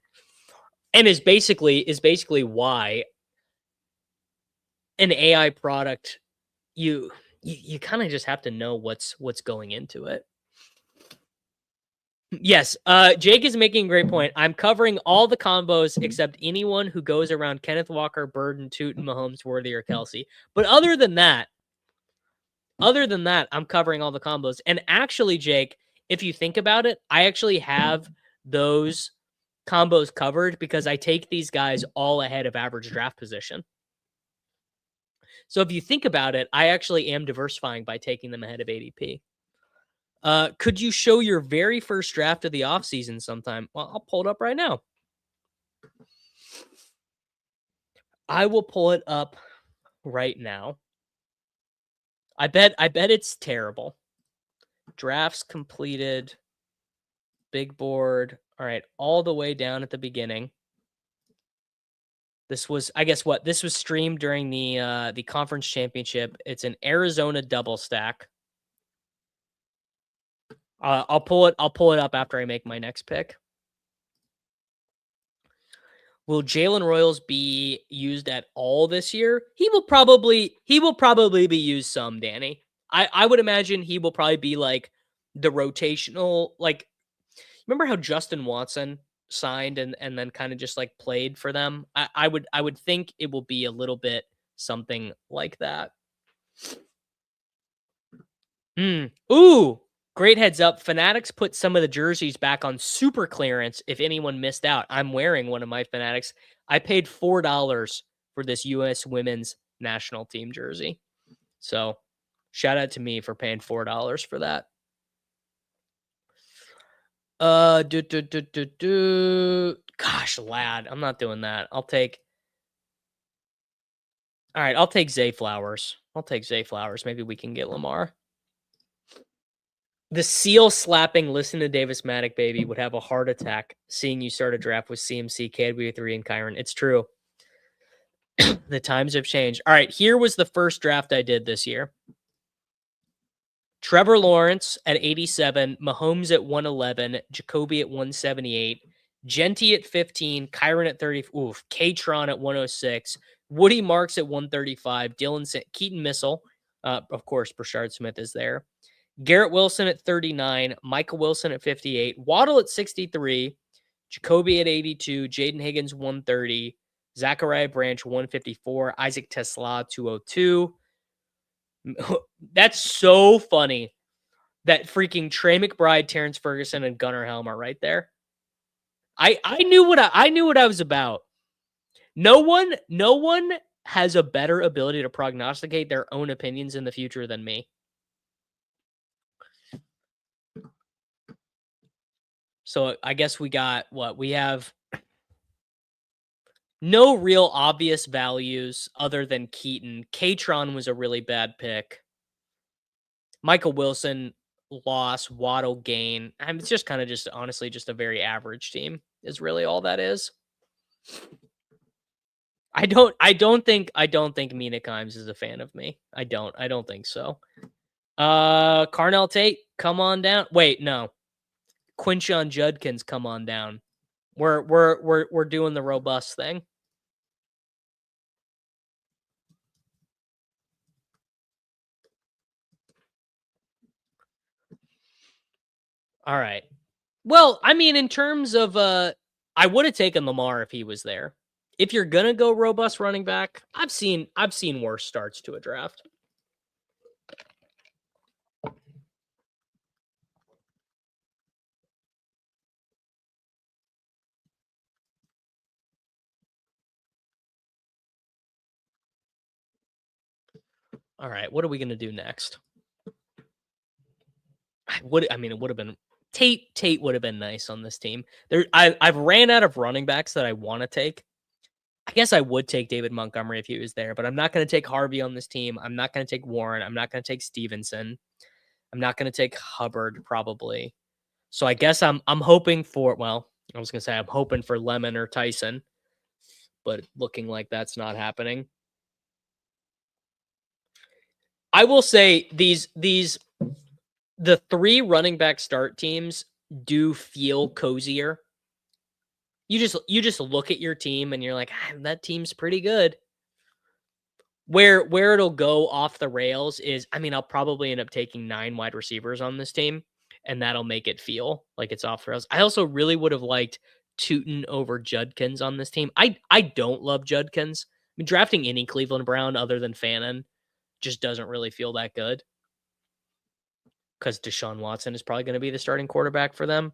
is basically why an AI product, you kind of just have to know what's going into it. Yes, Jake is making a great point. I'm covering all the combos except anyone who goes around Kenneth Walker, Burden, Tootin, Mahomes, Worthy, or Kelsey. But other than that, I'm covering all the combos. And actually, Jake, if you think about it, I actually have those combos covered because I take these guys all ahead of average draft position. So if you think about it, I actually am diversifying by taking them ahead of ADP. Could you show your very first draft of the offseason sometime? Well, I'll pull it up right now. I will pull it up right now. I bet it's terrible. Drafts completed. Big board. All right, all the way down at the beginning. This was, I guess what? This was streamed during the conference championship. It's an Arizona double stack. I'll pull it up after I make my next pick. Will Jalen Royals be used at all this year? He will probably be used some, Danny. I would imagine he will probably be like the rotational, like, remember how Justin Watson signed and then kind of just like played for them. I would think it will be a little bit something like that. Ooh, great heads up. Fanatics put some of the jerseys back on super clearance if anyone missed out. I'm wearing one of my Fanatics. I paid $4 for this US women's national team jersey. So, shout out to me for paying $4 for that. Gosh, lad, I'm not doing that. All right, I'll take Zay Flowers. Maybe we can get Lamar. The seal slapping listen to Davis Maddock baby would have a heart attack seeing you start a draft with CMC, KW3, and Kyron. It's true. The times have changed. All right, here was the first draft I did this year. Trevor Lawrence at 87, Mahomes at 111, Jacoby at 178, Genty at 15, Kyron at 30, K-Tron at 106, Woody Marks at 135, Keaton Missile, of course, Brashard Smith is there, Garrett Wilson at 39, Michael Wilson at 58, Waddle at 63, Jacoby at 82, Jaden Higgins 130, Zachariah Branch 154, Isaac Tesla 202. That's so funny that freaking Trey McBride, Terrence Ferguson, and Gunnar Helm are right there. I knew what I was about. No one has a better ability to prognosticate their own opinions in the future than me. So I guess we have no real obvious values other than Keaton. K-Tron was a really bad pick. Michael Wilson, loss, Waddle, gain. It's just kind of honestly just a very average team is really all that is. I don't think Mina Kimes is a fan of me. I don't think so. Carnell Tate, come on down. Wait, no. Quinshon Judkins, come on down. We're doing the robust thing. All right. Well, I mean, in terms of I would have taken Lamar if he was there. If you're gonna go robust running back, I've seen worse starts to a draft. All right, what are we gonna do next? It would have been Tate would have been nice on this team. I've ran out of running backs that I want to take. I guess I would take David Montgomery if he was there, but I'm not going to take Harvey on this team. I'm not going to take Warren. I'm not going to take Stevenson. I'm not going to take Hubbard probably. So I guess I'm hoping for, well, I was going to say I'm hoping for Lemon or Tyson, but looking like that's not happening. I will say the 3 running back start teams do feel cozier. You just look at your team and you're like, that team's pretty good. Where it'll go off the rails is, I'll probably end up taking 9 wide receivers on this team, and that'll make it feel like it's off the rails. I also really would have liked Tootin over Judkins on this team. I don't love Judkins. Drafting any Cleveland Brown other than Fannin just doesn't really feel that good, because Deshaun Watson is probably going to be the starting quarterback for them.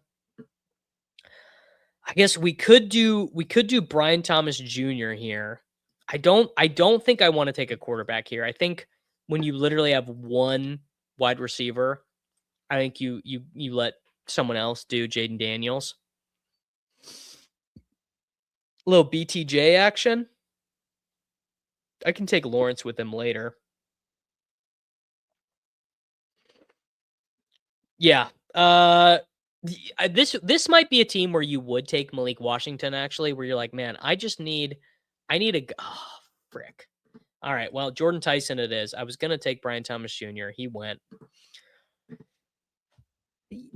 I guess we could do Brian Thomas Jr. here. I don't think I want to take a quarterback here. I think when you literally have 1 wide receiver, I think you let someone else do Jaden Daniels. A little BTJ action. I can take Lawrence with him later. Yeah. This might be a team where you would take Malik Washington, actually, where you're like, man, I need a frick. All right, well, Jordan Tyson it is. I was gonna take Brian Thomas Jr. He went.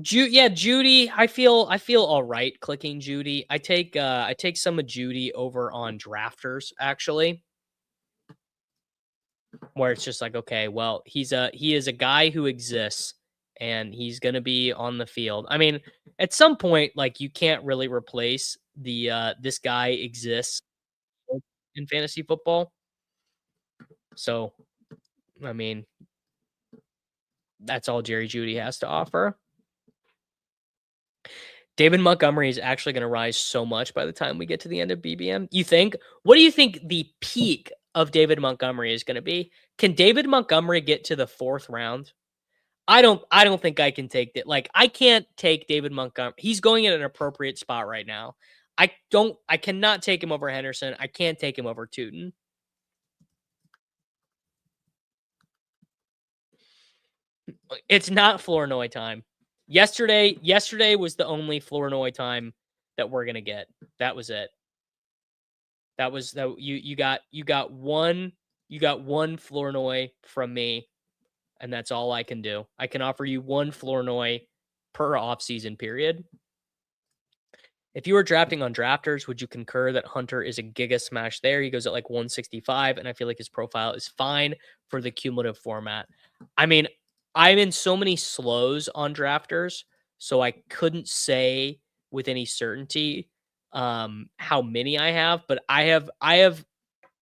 Judy. I feel all right clicking Judy. I take some of Judy over on drafters, actually, where it's just like, okay, well, he is a guy who exists, and he's going to be on the field. I mean, at some point, like you can't really replace the this guy exists in fantasy football. So, I mean, that's all Jerry Jeudy has to offer. David Montgomery is actually going to rise so much by the time we get to the end of BBM. You think? What do you think the peak of David Montgomery is going to be? Can David Montgomery get to the 4th round? I don't think I can take that. Like I can't take David Montgomery. He's going in an appropriate spot right now. I cannot take him over Henderson. I can't take him over Tootin. It's not Flournoy time. Yesterday was the only Flournoy time that we're gonna get. That was it. That was that you got one Flournoy from me, and that's all I can do. I can offer you one Flournoy per offseason period. If you were drafting on drafters, would you concur that Hunter is a giga smash there? He goes at like 165, and I feel like his profile is fine for the cumulative format. I mean, I'm in so many slows on drafters, so I couldn't say with any certainty how many I have, but I have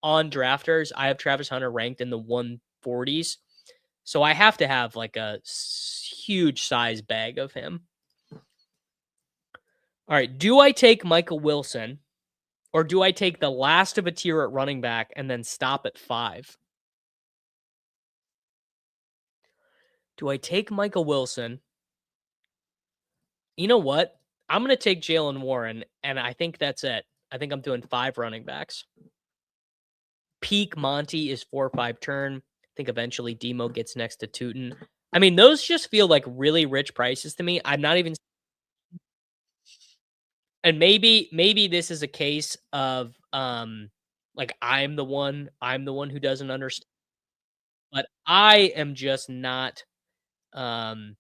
on drafters, I have Travis Hunter ranked in the 140s. So I have to have like a huge size bag of him. All right. Do I take Michael Wilson or do I take the last of a tier at running back and then stop at 5? Do I take Michael Wilson? You know what? I'm going to take Jalen Warren, and I think that's it. I think I'm doing 5 running backs. Peak Monty is 4-5 turn. I think eventually Demo gets next to Tootin. I mean, those just feel like really rich prices to me. I'm not even. And maybe this is a case of like I'm the one who doesn't understand, but I am just not I'm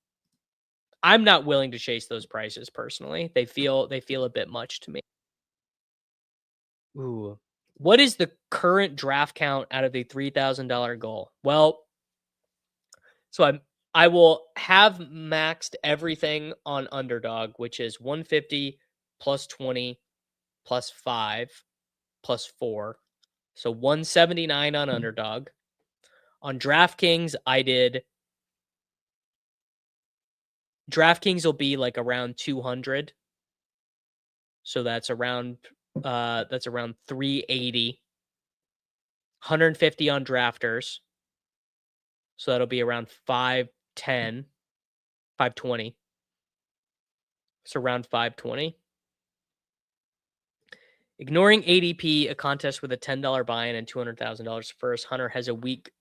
not willing to chase those prices personally. They feel a bit much to me. Ooh. What is the current draft count out of the $3,000 goal? Well, so I will have maxed everything on underdog, which is 150 plus 20 plus 5 plus 4. So 179 on underdog. On DraftKings, I did DraftKings will be like around 200. So that's around 380. 150 on drafters. So that'll be around 510, 520. So around 520. Ignoring ADP, a contest with a $10 buy-in and $200,000 first. Hunter has a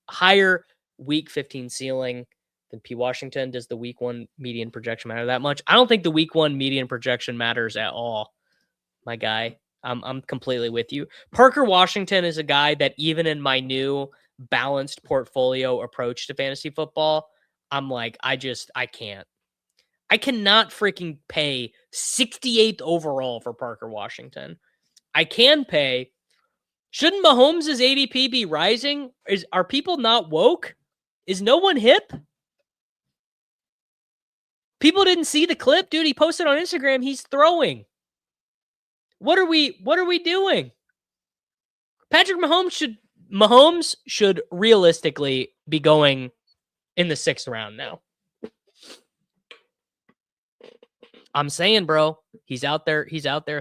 higher week 15 ceiling than P. Washington. Does the week 1 median projection matter that much? I don't think the week 1 median projection matters at all, my guy. I'm completely with you. Parker Washington is a guy that even in my new balanced portfolio approach to fantasy football, I'm like, I can't. I cannot freaking pay 68th overall for Parker Washington. I can pay. Shouldn't Mahomes' ADP be rising? Are people not woke? Is no one hip? People didn't see the clip, dude. He posted on Instagram. He's throwing. What are we doing? Patrick Mahomes should realistically be going in the 6th round now. I'm saying, bro, he's out there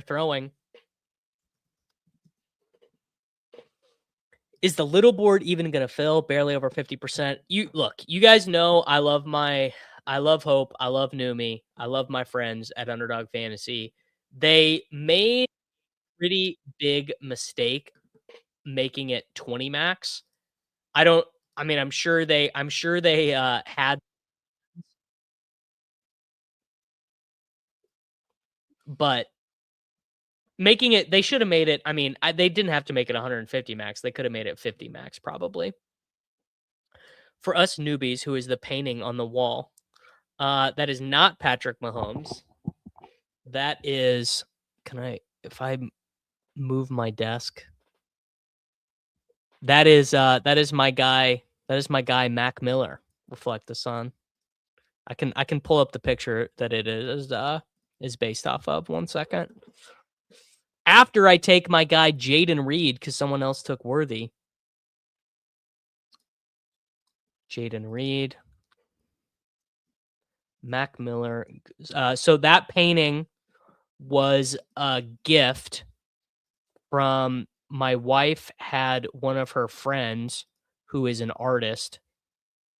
throwing. Is the little board even going to fill? Barely over 50%. You guys know I love Hope. I love Numi. I love my friends at Underdog Fantasy. They made a pretty big mistake making it 20 max. I'm sure they had, but making it, they should have made it. I mean, they didn't have to make it 150 max. They could have made it 50 max probably. For us newbies, who is the painting on the wall? That is not Patrick Mahomes. That is, if I move my desk, that is my guy. That is my guy, Mac Miller. Reflect the sun. I can pull up the picture that it is based off of. 1 second. After I take my guy Jaden Reed because someone else took Worthy. Jaden Reed, Mac Miller. So that painting was a gift from my wife. Had one of her friends who is an artist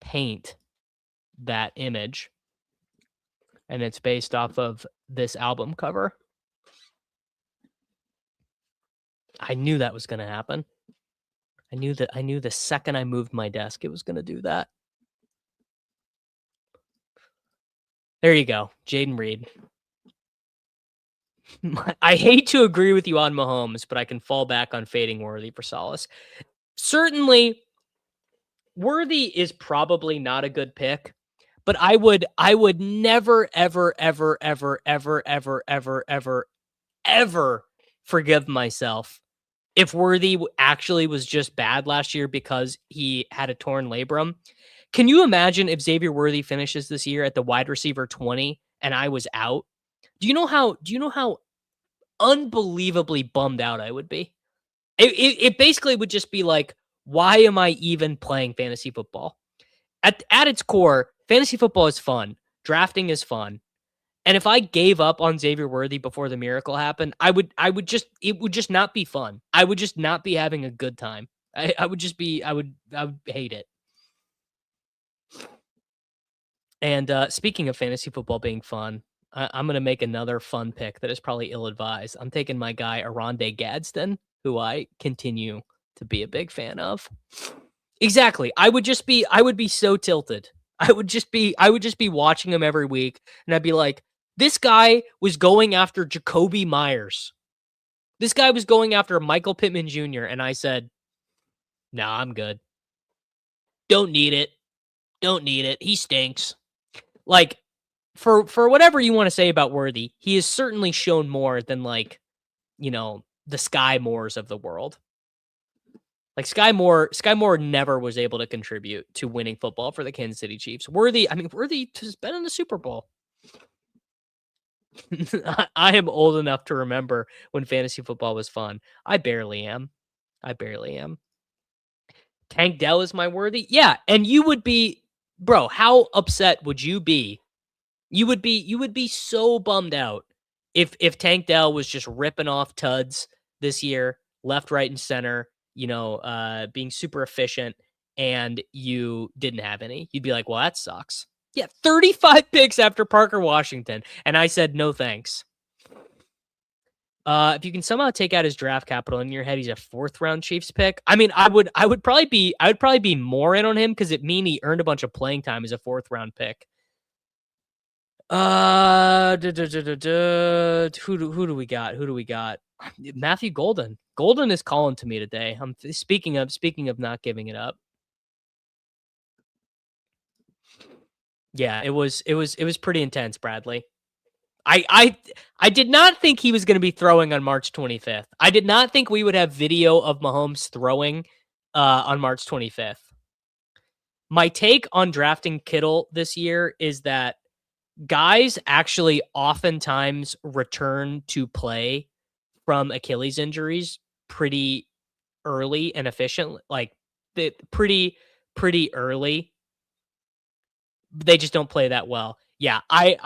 paint that image, and it's based off of this album cover. I knew that was going to happen. I knew the second I moved my desk, it was going to do that. There you go. Jaden Reed. I hate to agree with you on Mahomes, but I can fall back on fading Worthy for solace. Certainly, Worthy is probably not a good pick, but I would never, ever, ever, ever, ever, ever, ever, ever, ever forgive myself if Worthy actually was just bad last year because he had a torn labrum. Can you imagine if Xavier Worthy finishes this year at the wide receiver 20 and I was out? Do you know how unbelievably bummed out I would be? It basically would just be like, why am I even playing fantasy football? At its core, fantasy football is fun. Drafting is fun. And if I gave up on Xavier Worthy before the miracle happened, it would just not be fun. I would just not be having a good time. I would hate it. And speaking of fantasy football being fun, I'm going to make another fun pick that is probably ill-advised. I'm taking my guy, Aronde Gadsden, who I continue to be a big fan of. Exactly. I would be so tilted. I would just be watching him every week, and I'd be like, this guy was going after Jacoby Myers. This guy was going after Michael Pittman Jr., and I said, nah, I'm good. Don't need it. He stinks. Like, for whatever you want to say about Worthy, he has certainly shown more than, like, you know, the Sky Moores of the world. Like, Sky Moore never was able to contribute to winning football for the Kansas City Chiefs. Worthy has been in the Super Bowl. I am old enough to remember when fantasy football was fun. I barely am. Tank Dell is my Worthy. Yeah, and you would be, bro, how upset would you be? You would be so bummed out if Tank Dell was just ripping off tuds this year, left, right, and center, being super efficient, and you didn't have any. You'd be like, well, that sucks. Yeah, 35 picks after Parker Washington. And I said, no, thanks. If you can somehow take out his draft capital in your head, he's a 4th round Chiefs pick. I mean, I would probably be more in on him because it mean he earned a bunch of playing time as a 4th round pick. Who do we got? Matthew Golden. Golden is calling to me today. I'm speaking of not giving it up. Yeah, it was pretty intense, Bradley. I did not think he was going to be throwing on March 25th. I did not think we would have video of Mahomes throwing on March 25th. My take on drafting Kittle this year is that guys actually oftentimes return to play from Achilles injuries pretty early and efficient, like pretty early. They just don't play that well. Yeah, I'd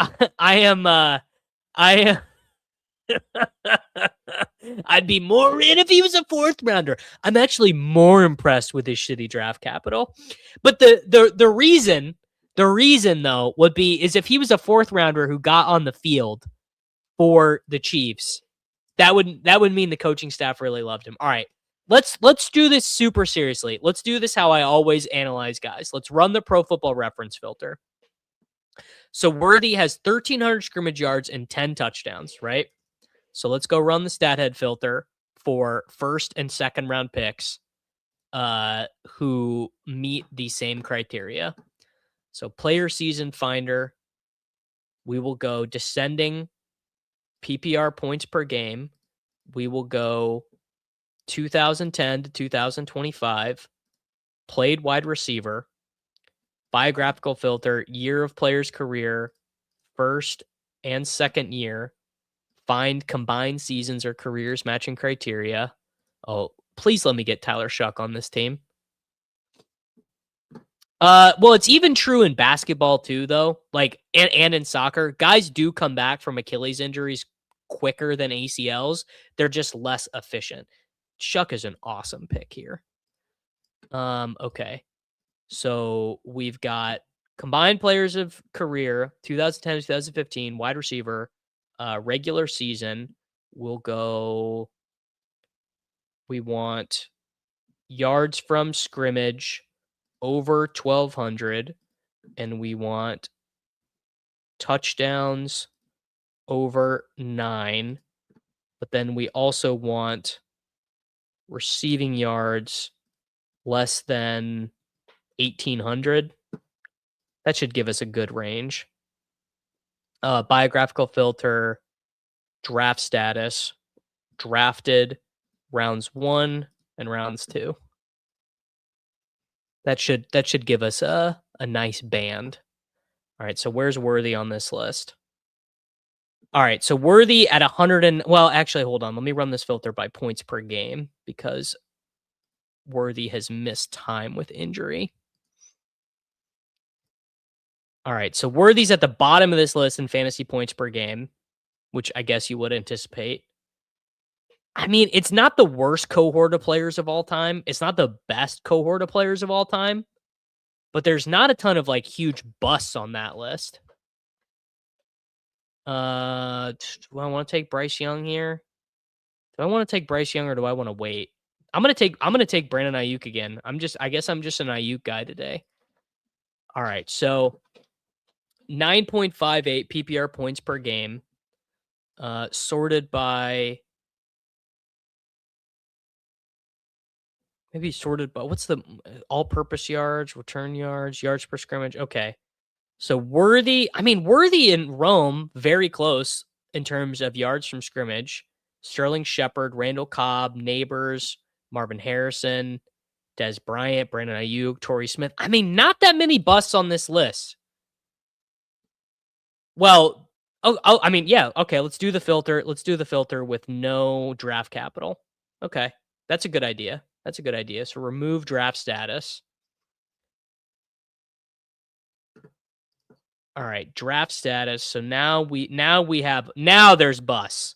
be more in if he was a 4th rounder. I'm actually more impressed with his shitty draft capital. But the reason though would be is if he was a 4th rounder who got on the field for the Chiefs, that would mean the coaching staff really loved him. All right. Let's do this super seriously. Let's do this how I always analyze guys. Let's run the Pro Football Reference filter. So Worthy has 1,300 scrimmage yards and 10 touchdowns, right? So let's go run the stat head filter for 1st and 2nd round picks who meet the same criteria. So player season finder, we will go descending PPR points per game. We will go 2010 to 2025, played wide receiver. biographical filter, year of player's career, first and second year, find combined seasons or careers matching criteria. Oh, please let me get Tyler Shuck on this team. Well, it's even true in basketball too, though. Like, and in soccer, guys do come back from Achilles injuries quicker than ACLs. They're just less efficient. Shuck is an awesome pick here. Okay. So we've got combined players of career, 2010 to 2015, wide receiver, regular season. We'll go. We want yards from scrimmage over 1,200, and we want touchdowns over 9. But then we also want receiving yards less than 1,800. That should give us a good range. Biographical filter, draft status, drafted rounds 1 and rounds 2. That should give us a nice band. All right, so where's Worthy on this list? All right, so Worthy at 100 and well, actually, hold on. Let me run this filter by points per game because Worthy has missed time with injury. All right, so Worthy's at the bottom of this list in fantasy points per game, which I guess you would anticipate. I mean, it's not the worst cohort of players of all time. It's not the best cohort of players of all time, but there's not a ton of like huge busts on that list. Do I want to take Bryce Young here? Do I want to take Bryce Young or do I want to wait? I'm gonna take Brandon Ayuk again. I guess I'm just an Ayuk guy today. All right, so 9.58 PPR points per game, sorted by what's the all-purpose yards, return yards, yards per scrimmage. Okay, so Worthy in Rome, very close in terms of yards from scrimmage. Sterling Shepard, Randall Cobb, Neighbors, Marvin Harrison, Des Bryant, Brandon Ayuk, Torrey Smith. I mean, not that many busts on this list. Well, I mean, yeah, okay, let's do the filter. Let's do the filter with no draft capital. Okay, that's a good idea. So remove draft status. All right, draft status. So now there's busts.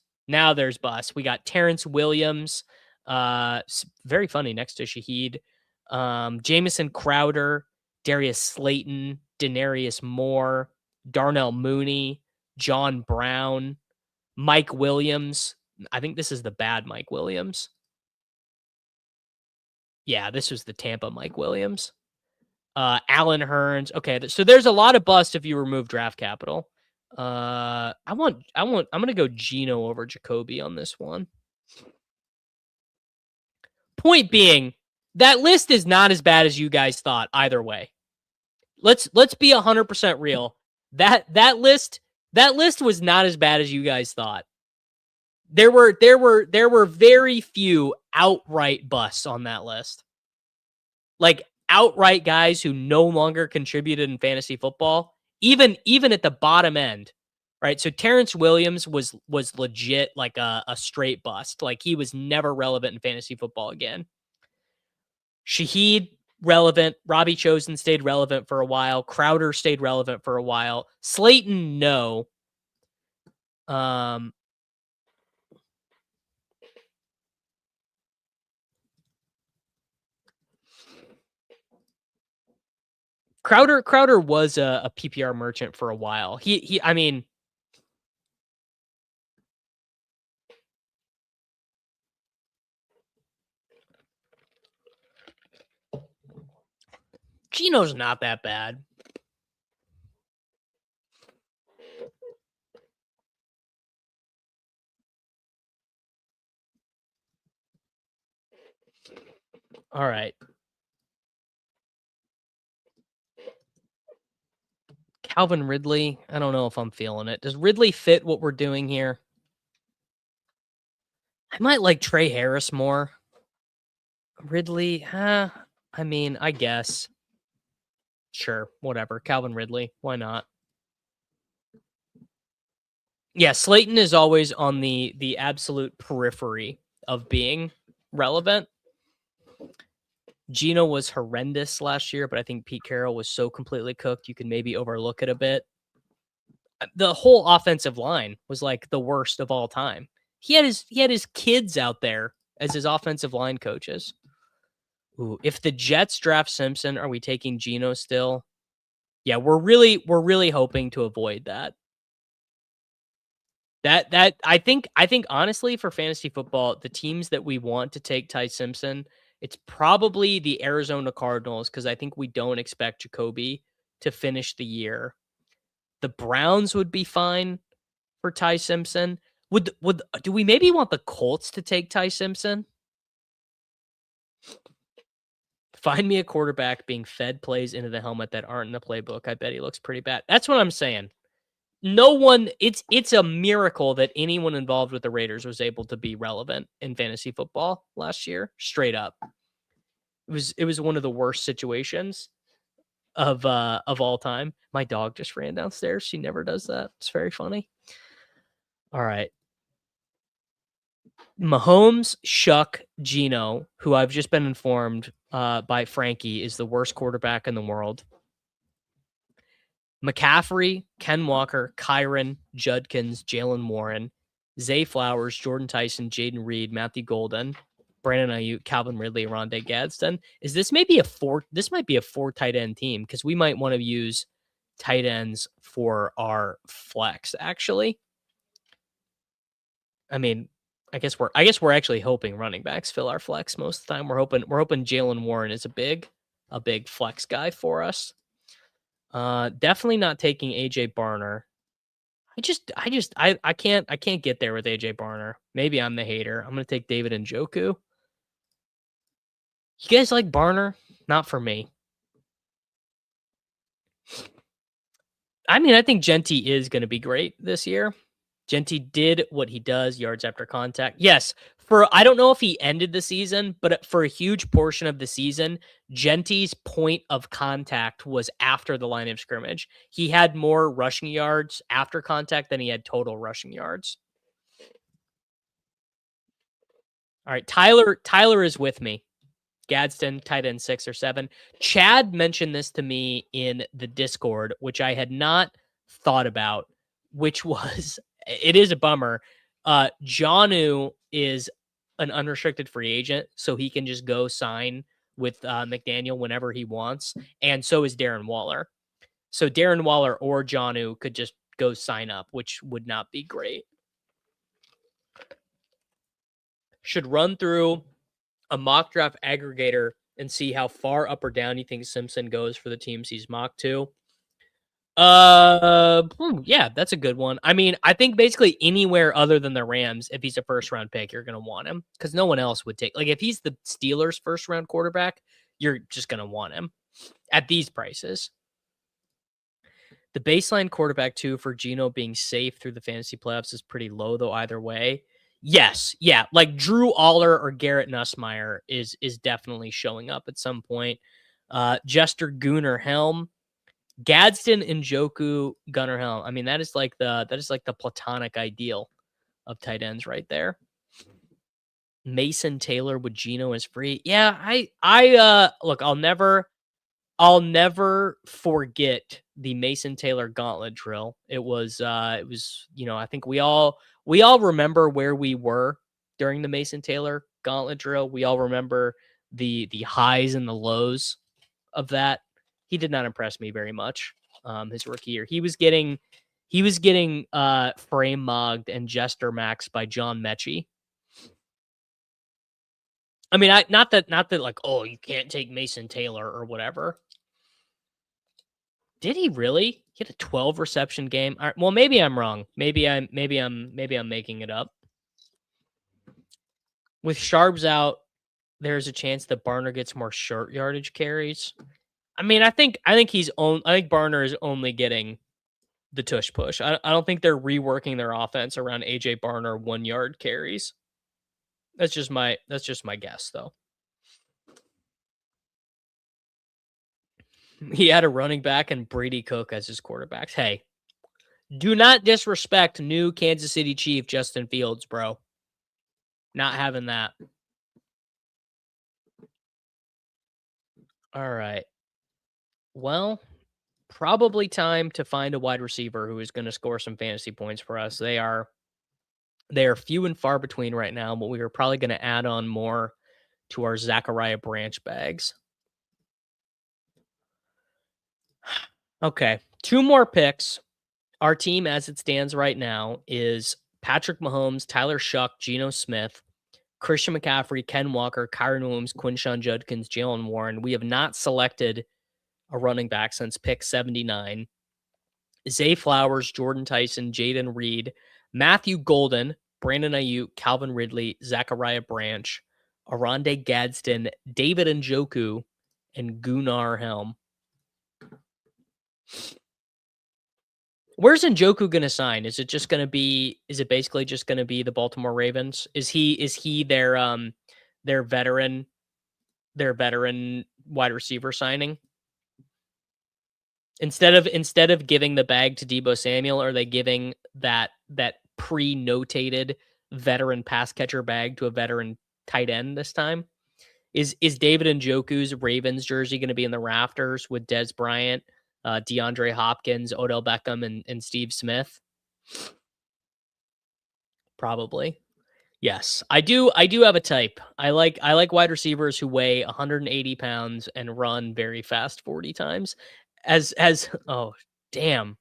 We got Terrence Williams, very funny next to Shaheed, Jamison Crowder, Darius Slayton, Denarius Moore, Darnell Mooney, John Brown, Mike Williams. I think this is the bad Mike Williams. Yeah, this was the Tampa Mike Williams. Allen Hurns. Okay, so there's a lot of bust if you remove draft capital. I'm gonna go Geno over Jacoby on this one. Point being, that list is not as bad as you guys thought either way. Let's be 100% real. That list was not as bad as you guys thought. There were very few outright busts on that list. Like outright guys who no longer contributed in fantasy football, even at the bottom end, right? So Terrence Williams was legit like a straight bust. Like he was never relevant in fantasy football again. Shaheed, relevant. Robbie Chosen stayed relevant for a while. Crowder stayed relevant for a while. Slayton, no. Crowder was a PPR merchant for a while. I mean, Geno's not that bad. All right. Calvin Ridley, I don't know if I'm feeling it. Does Ridley fit what we're doing here? I might like Trey Harris more. Ridley, I mean, I guess. Sure, whatever. Calvin Ridley, why not? Yeah, Slayton is always on the absolute periphery of being relevant. Gino was horrendous last year, but I think Pete Carroll was so completely cooked you can maybe overlook it a bit. The whole offensive line was like the worst of all time. He had his kids out there as his offensive line coaches. Ooh, if the Jets draft Simpson, are we taking Gino still? Yeah, we're really hoping to avoid that. That I think honestly for fantasy football, the teams that we want to take Ty Simpson, it's probably the Arizona Cardinals because I think we don't expect Jacoby to finish the year. The Browns would be fine for Ty Simpson. Would do we maybe want the Colts to take Ty Simpson? Find me a quarterback being fed plays into the helmet that aren't in the playbook. I bet he looks pretty bad. That's what I'm saying. No one it's a miracle that anyone involved with the Raiders was able to be relevant in fantasy football last year, straight up. It was one of the worst situations of all time. My dog just ran downstairs. She never does that. It's very funny. All right. Mahomes, Shuck, Gino, who I've just been informed by Frankie is the worst quarterback in the world. McCaffrey, Ken Walker, Kyron, Judkins, Jalen Warren, Zay Flowers, Jordan Tyson, Jaden Reed, Matthew Golden, Brandon Ayuk, Calvin Ridley, Rondé Gadsden. This might be a four tight end team because we might want to use tight ends for our flex, actually. I mean, I guess we're actually hoping running backs fill our flex most of the time. We're hoping Jalen Warren is a big flex guy for us. Definitely not taking AJ Barner. I can't get there with AJ Barner. Maybe I'm the hater. I'm gonna take David Njoku. You guys like Barner? Not for me. I mean, I think Genty is gonna be great this year. Genty did what he does, yards after contact. Yes, for I don't know if he ended the season, but for a huge portion of the season, Genty's point of contact was after the line of scrimmage. He had more rushing yards after contact than he had total rushing yards. All right, Tyler is with me. Gadsden, tight end 6 or 7. Chad mentioned this to me in the Discord, which I had not thought about, which was it is a bummer. Jonnu is an unrestricted free agent, so he can just go sign with McDaniel whenever he wants, and so is Darren Waller. So Darren Waller or Jonnu could just go sign up, which would not be great. Should run through a mock draft aggregator and see how far up or down you think Simpson goes for the teams he's mocked to. Yeah, that's a good one. I mean, I think basically anywhere other than the Rams, if he's a first round pick, you're gonna want him because no one else would take. Like if he's the Steelers' first round quarterback, you're just gonna want him at these prices. The baseline quarterback too for Gino being safe through the fantasy playoffs is pretty low though. Either way, yes, yeah, like Drew Aller or Garrett Nussmeier is definitely showing up at some point. Jester Gooner Helm, Gadsden, Njoku, Gunnar Helm. I mean, that is like the platonic ideal of tight ends right there. Mason Taylor with Gino is free. Yeah, I look, I'll never forget the Mason Taylor gauntlet drill. It was, I think we all remember where we were during the Mason Taylor gauntlet drill. We all remember the highs and the lows of that. He did not impress me very much. His rookie year, he was getting frame mogged and jester maxed by John Mechie. I mean, not that like, oh, you can't take Mason Taylor or whatever. Did he really? He had a 12 reception game. All right, well, maybe I'm wrong. Maybe I'm making it up. With Sharps out, there's a chance that Barner gets more short yardage carries. I mean, I think Barner is only getting the tush push. I don't think they're reworking their offense around AJ Barner 1 yard carries. That's just my guess though. He had a running back and Brady Cook as his quarterbacks. Hey, do not disrespect new Kansas City Chief Justin Fields, bro. Not having that. All right. Well, probably time to find a wide receiver who is going to score some fantasy points for us. They are few and far between right now, but we are probably going to add on more to our Zachariah Branch bags. Okay, 2 more picks. Our team, as it stands right now, is Patrick Mahomes, Tyler Shuck, Geno Smith, Christian McCaffrey, Ken Walker, Kyren Williams, Quinshon Judkins, Jalen Warren. We have not selected a running back since pick 79. Zay Flowers, Jordan Tyson, Jaden Reed, Matthew Golden, Brandon Ayuk, Calvin Ridley, Zachariah Branch, Aronde Gadsden, David Njoku, and Gunnar Helm. Where's Njoku going to sign? Is it basically just going to be the Baltimore Ravens? Is he their veteran wide receiver signing? Instead of giving the bag to Deebo Samuel, are they giving that pre-notated veteran pass catcher bag to a veteran tight end this time? Is David Njoku's Ravens jersey going to be in the rafters with Dez Bryant, DeAndre Hopkins, Odell Beckham, and Steve Smith? Probably. Yes, I do have a type. I like wide receivers who weigh 180 pounds and run very fast 40 times. Oh, damn.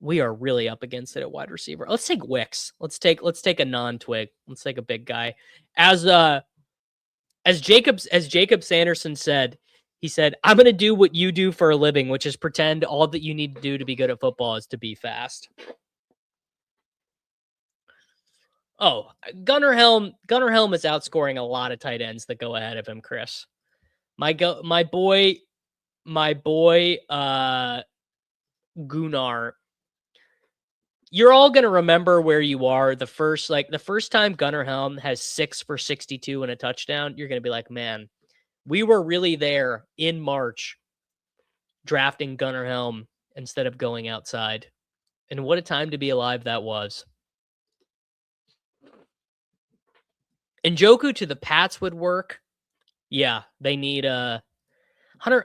We are really up against it at wide receiver. Let's take Wicks. Let's take a non-twig. Let's take a big guy. As Jacob Sanderson said, he said, "I'm going to do what you do for a living, which is pretend all that you need to do to be good at football is to be fast." Oh, Gunnar Helm is outscoring a lot of tight ends that go ahead of him, Chris. My boy, Gunnar. You're all going to remember where you are the first time Gunnar Helm has 6 for 62 and a touchdown. You're going to be like, man, we were really there in March drafting Gunnar Helm instead of going outside. And what a time to be alive that was. Njoku to the Pats would work. Yeah, they need Hunter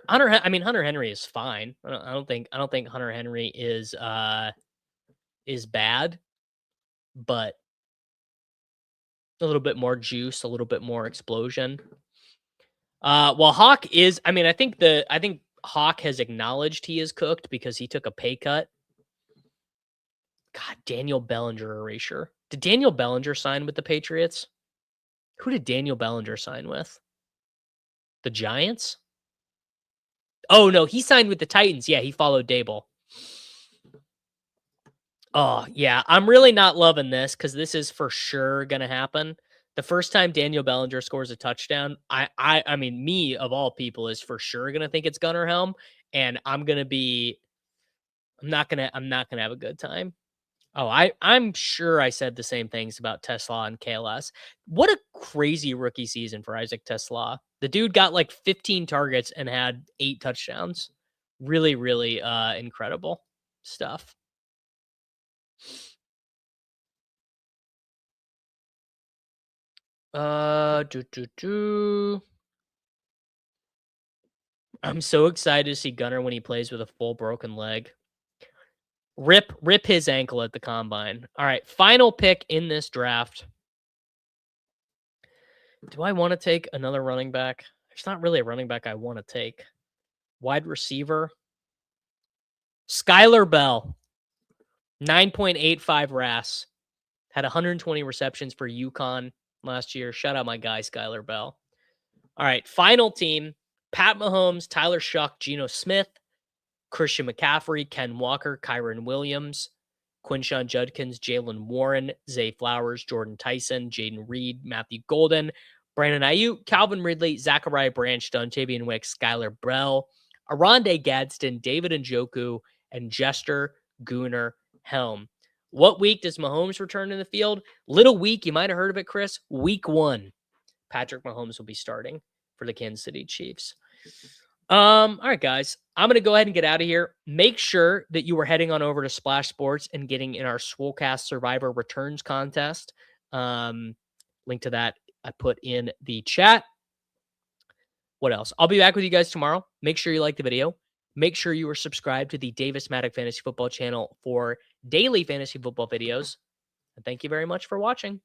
Henry is fine. I don't think Hunter Henry is bad, but a little bit more juice, a little bit more explosion. Well, Hawk is, I think Hawk has acknowledged he is cooked because he took a pay cut. God, Daniel Bellinger erasure. Did Daniel Bellinger sign with the Patriots? Who did Daniel Bellinger sign with? The Giants? Oh, no, he signed with the Titans. Yeah, he followed Dable. Oh, yeah, I'm really not loving this because this is for sure going to happen. The first time Daniel Bellinger scores a touchdown, I mean, me of all people is for sure going to think it's Gunnar Helm, and I'm not going to have a good time. Oh, I'm sure I said the same things about Tesla and KLS. What a crazy rookie season for Isaac Tesla. The dude got like 15 targets and had 8 touchdowns. Really, really incredible stuff. I'm so excited to see Gunnar when he plays with a full broken leg. Rip his ankle at the combine. All right, final pick in this draft. Do I want to take another running back? There's not really a running back I want to take. Wide receiver. Skylar Bell. 9.85 RAS. Had 120 receptions for UConn last year. Shout out my guy, Skylar Bell. All right, final team. Pat Mahomes, Tyler Shuck, Geno Smith, Christian McCaffrey, Ken Walker, Kyren Williams, Quinshon Judkins, Jalen Warren, Zay Flowers, Jordan Tyson, Jaden Reed, Matthew Golden, Brandon Ayuk, Calvin Ridley, Zachariah Branch, Dontavian Wicks, Skylar Bell, Aronde Gadsden, David Njoku, and Jester Gunnar Helm. What week does Mahomes return to the field? Little week. You might have heard of it, Chris. Week 1. Patrick Mahomes will be starting for the Kansas City Chiefs. All right, guys. I'm going to go ahead and get out of here. Make sure that you are heading on over to Splash Sports and getting in our Swolecast Survivor Returns contest. Link to that I put in the chat. What else? I'll be back with you guys tomorrow. Make sure you like the video. Make sure you are subscribed to the Davis Maddock Fantasy Football channel for daily fantasy football videos. And thank you very much for watching.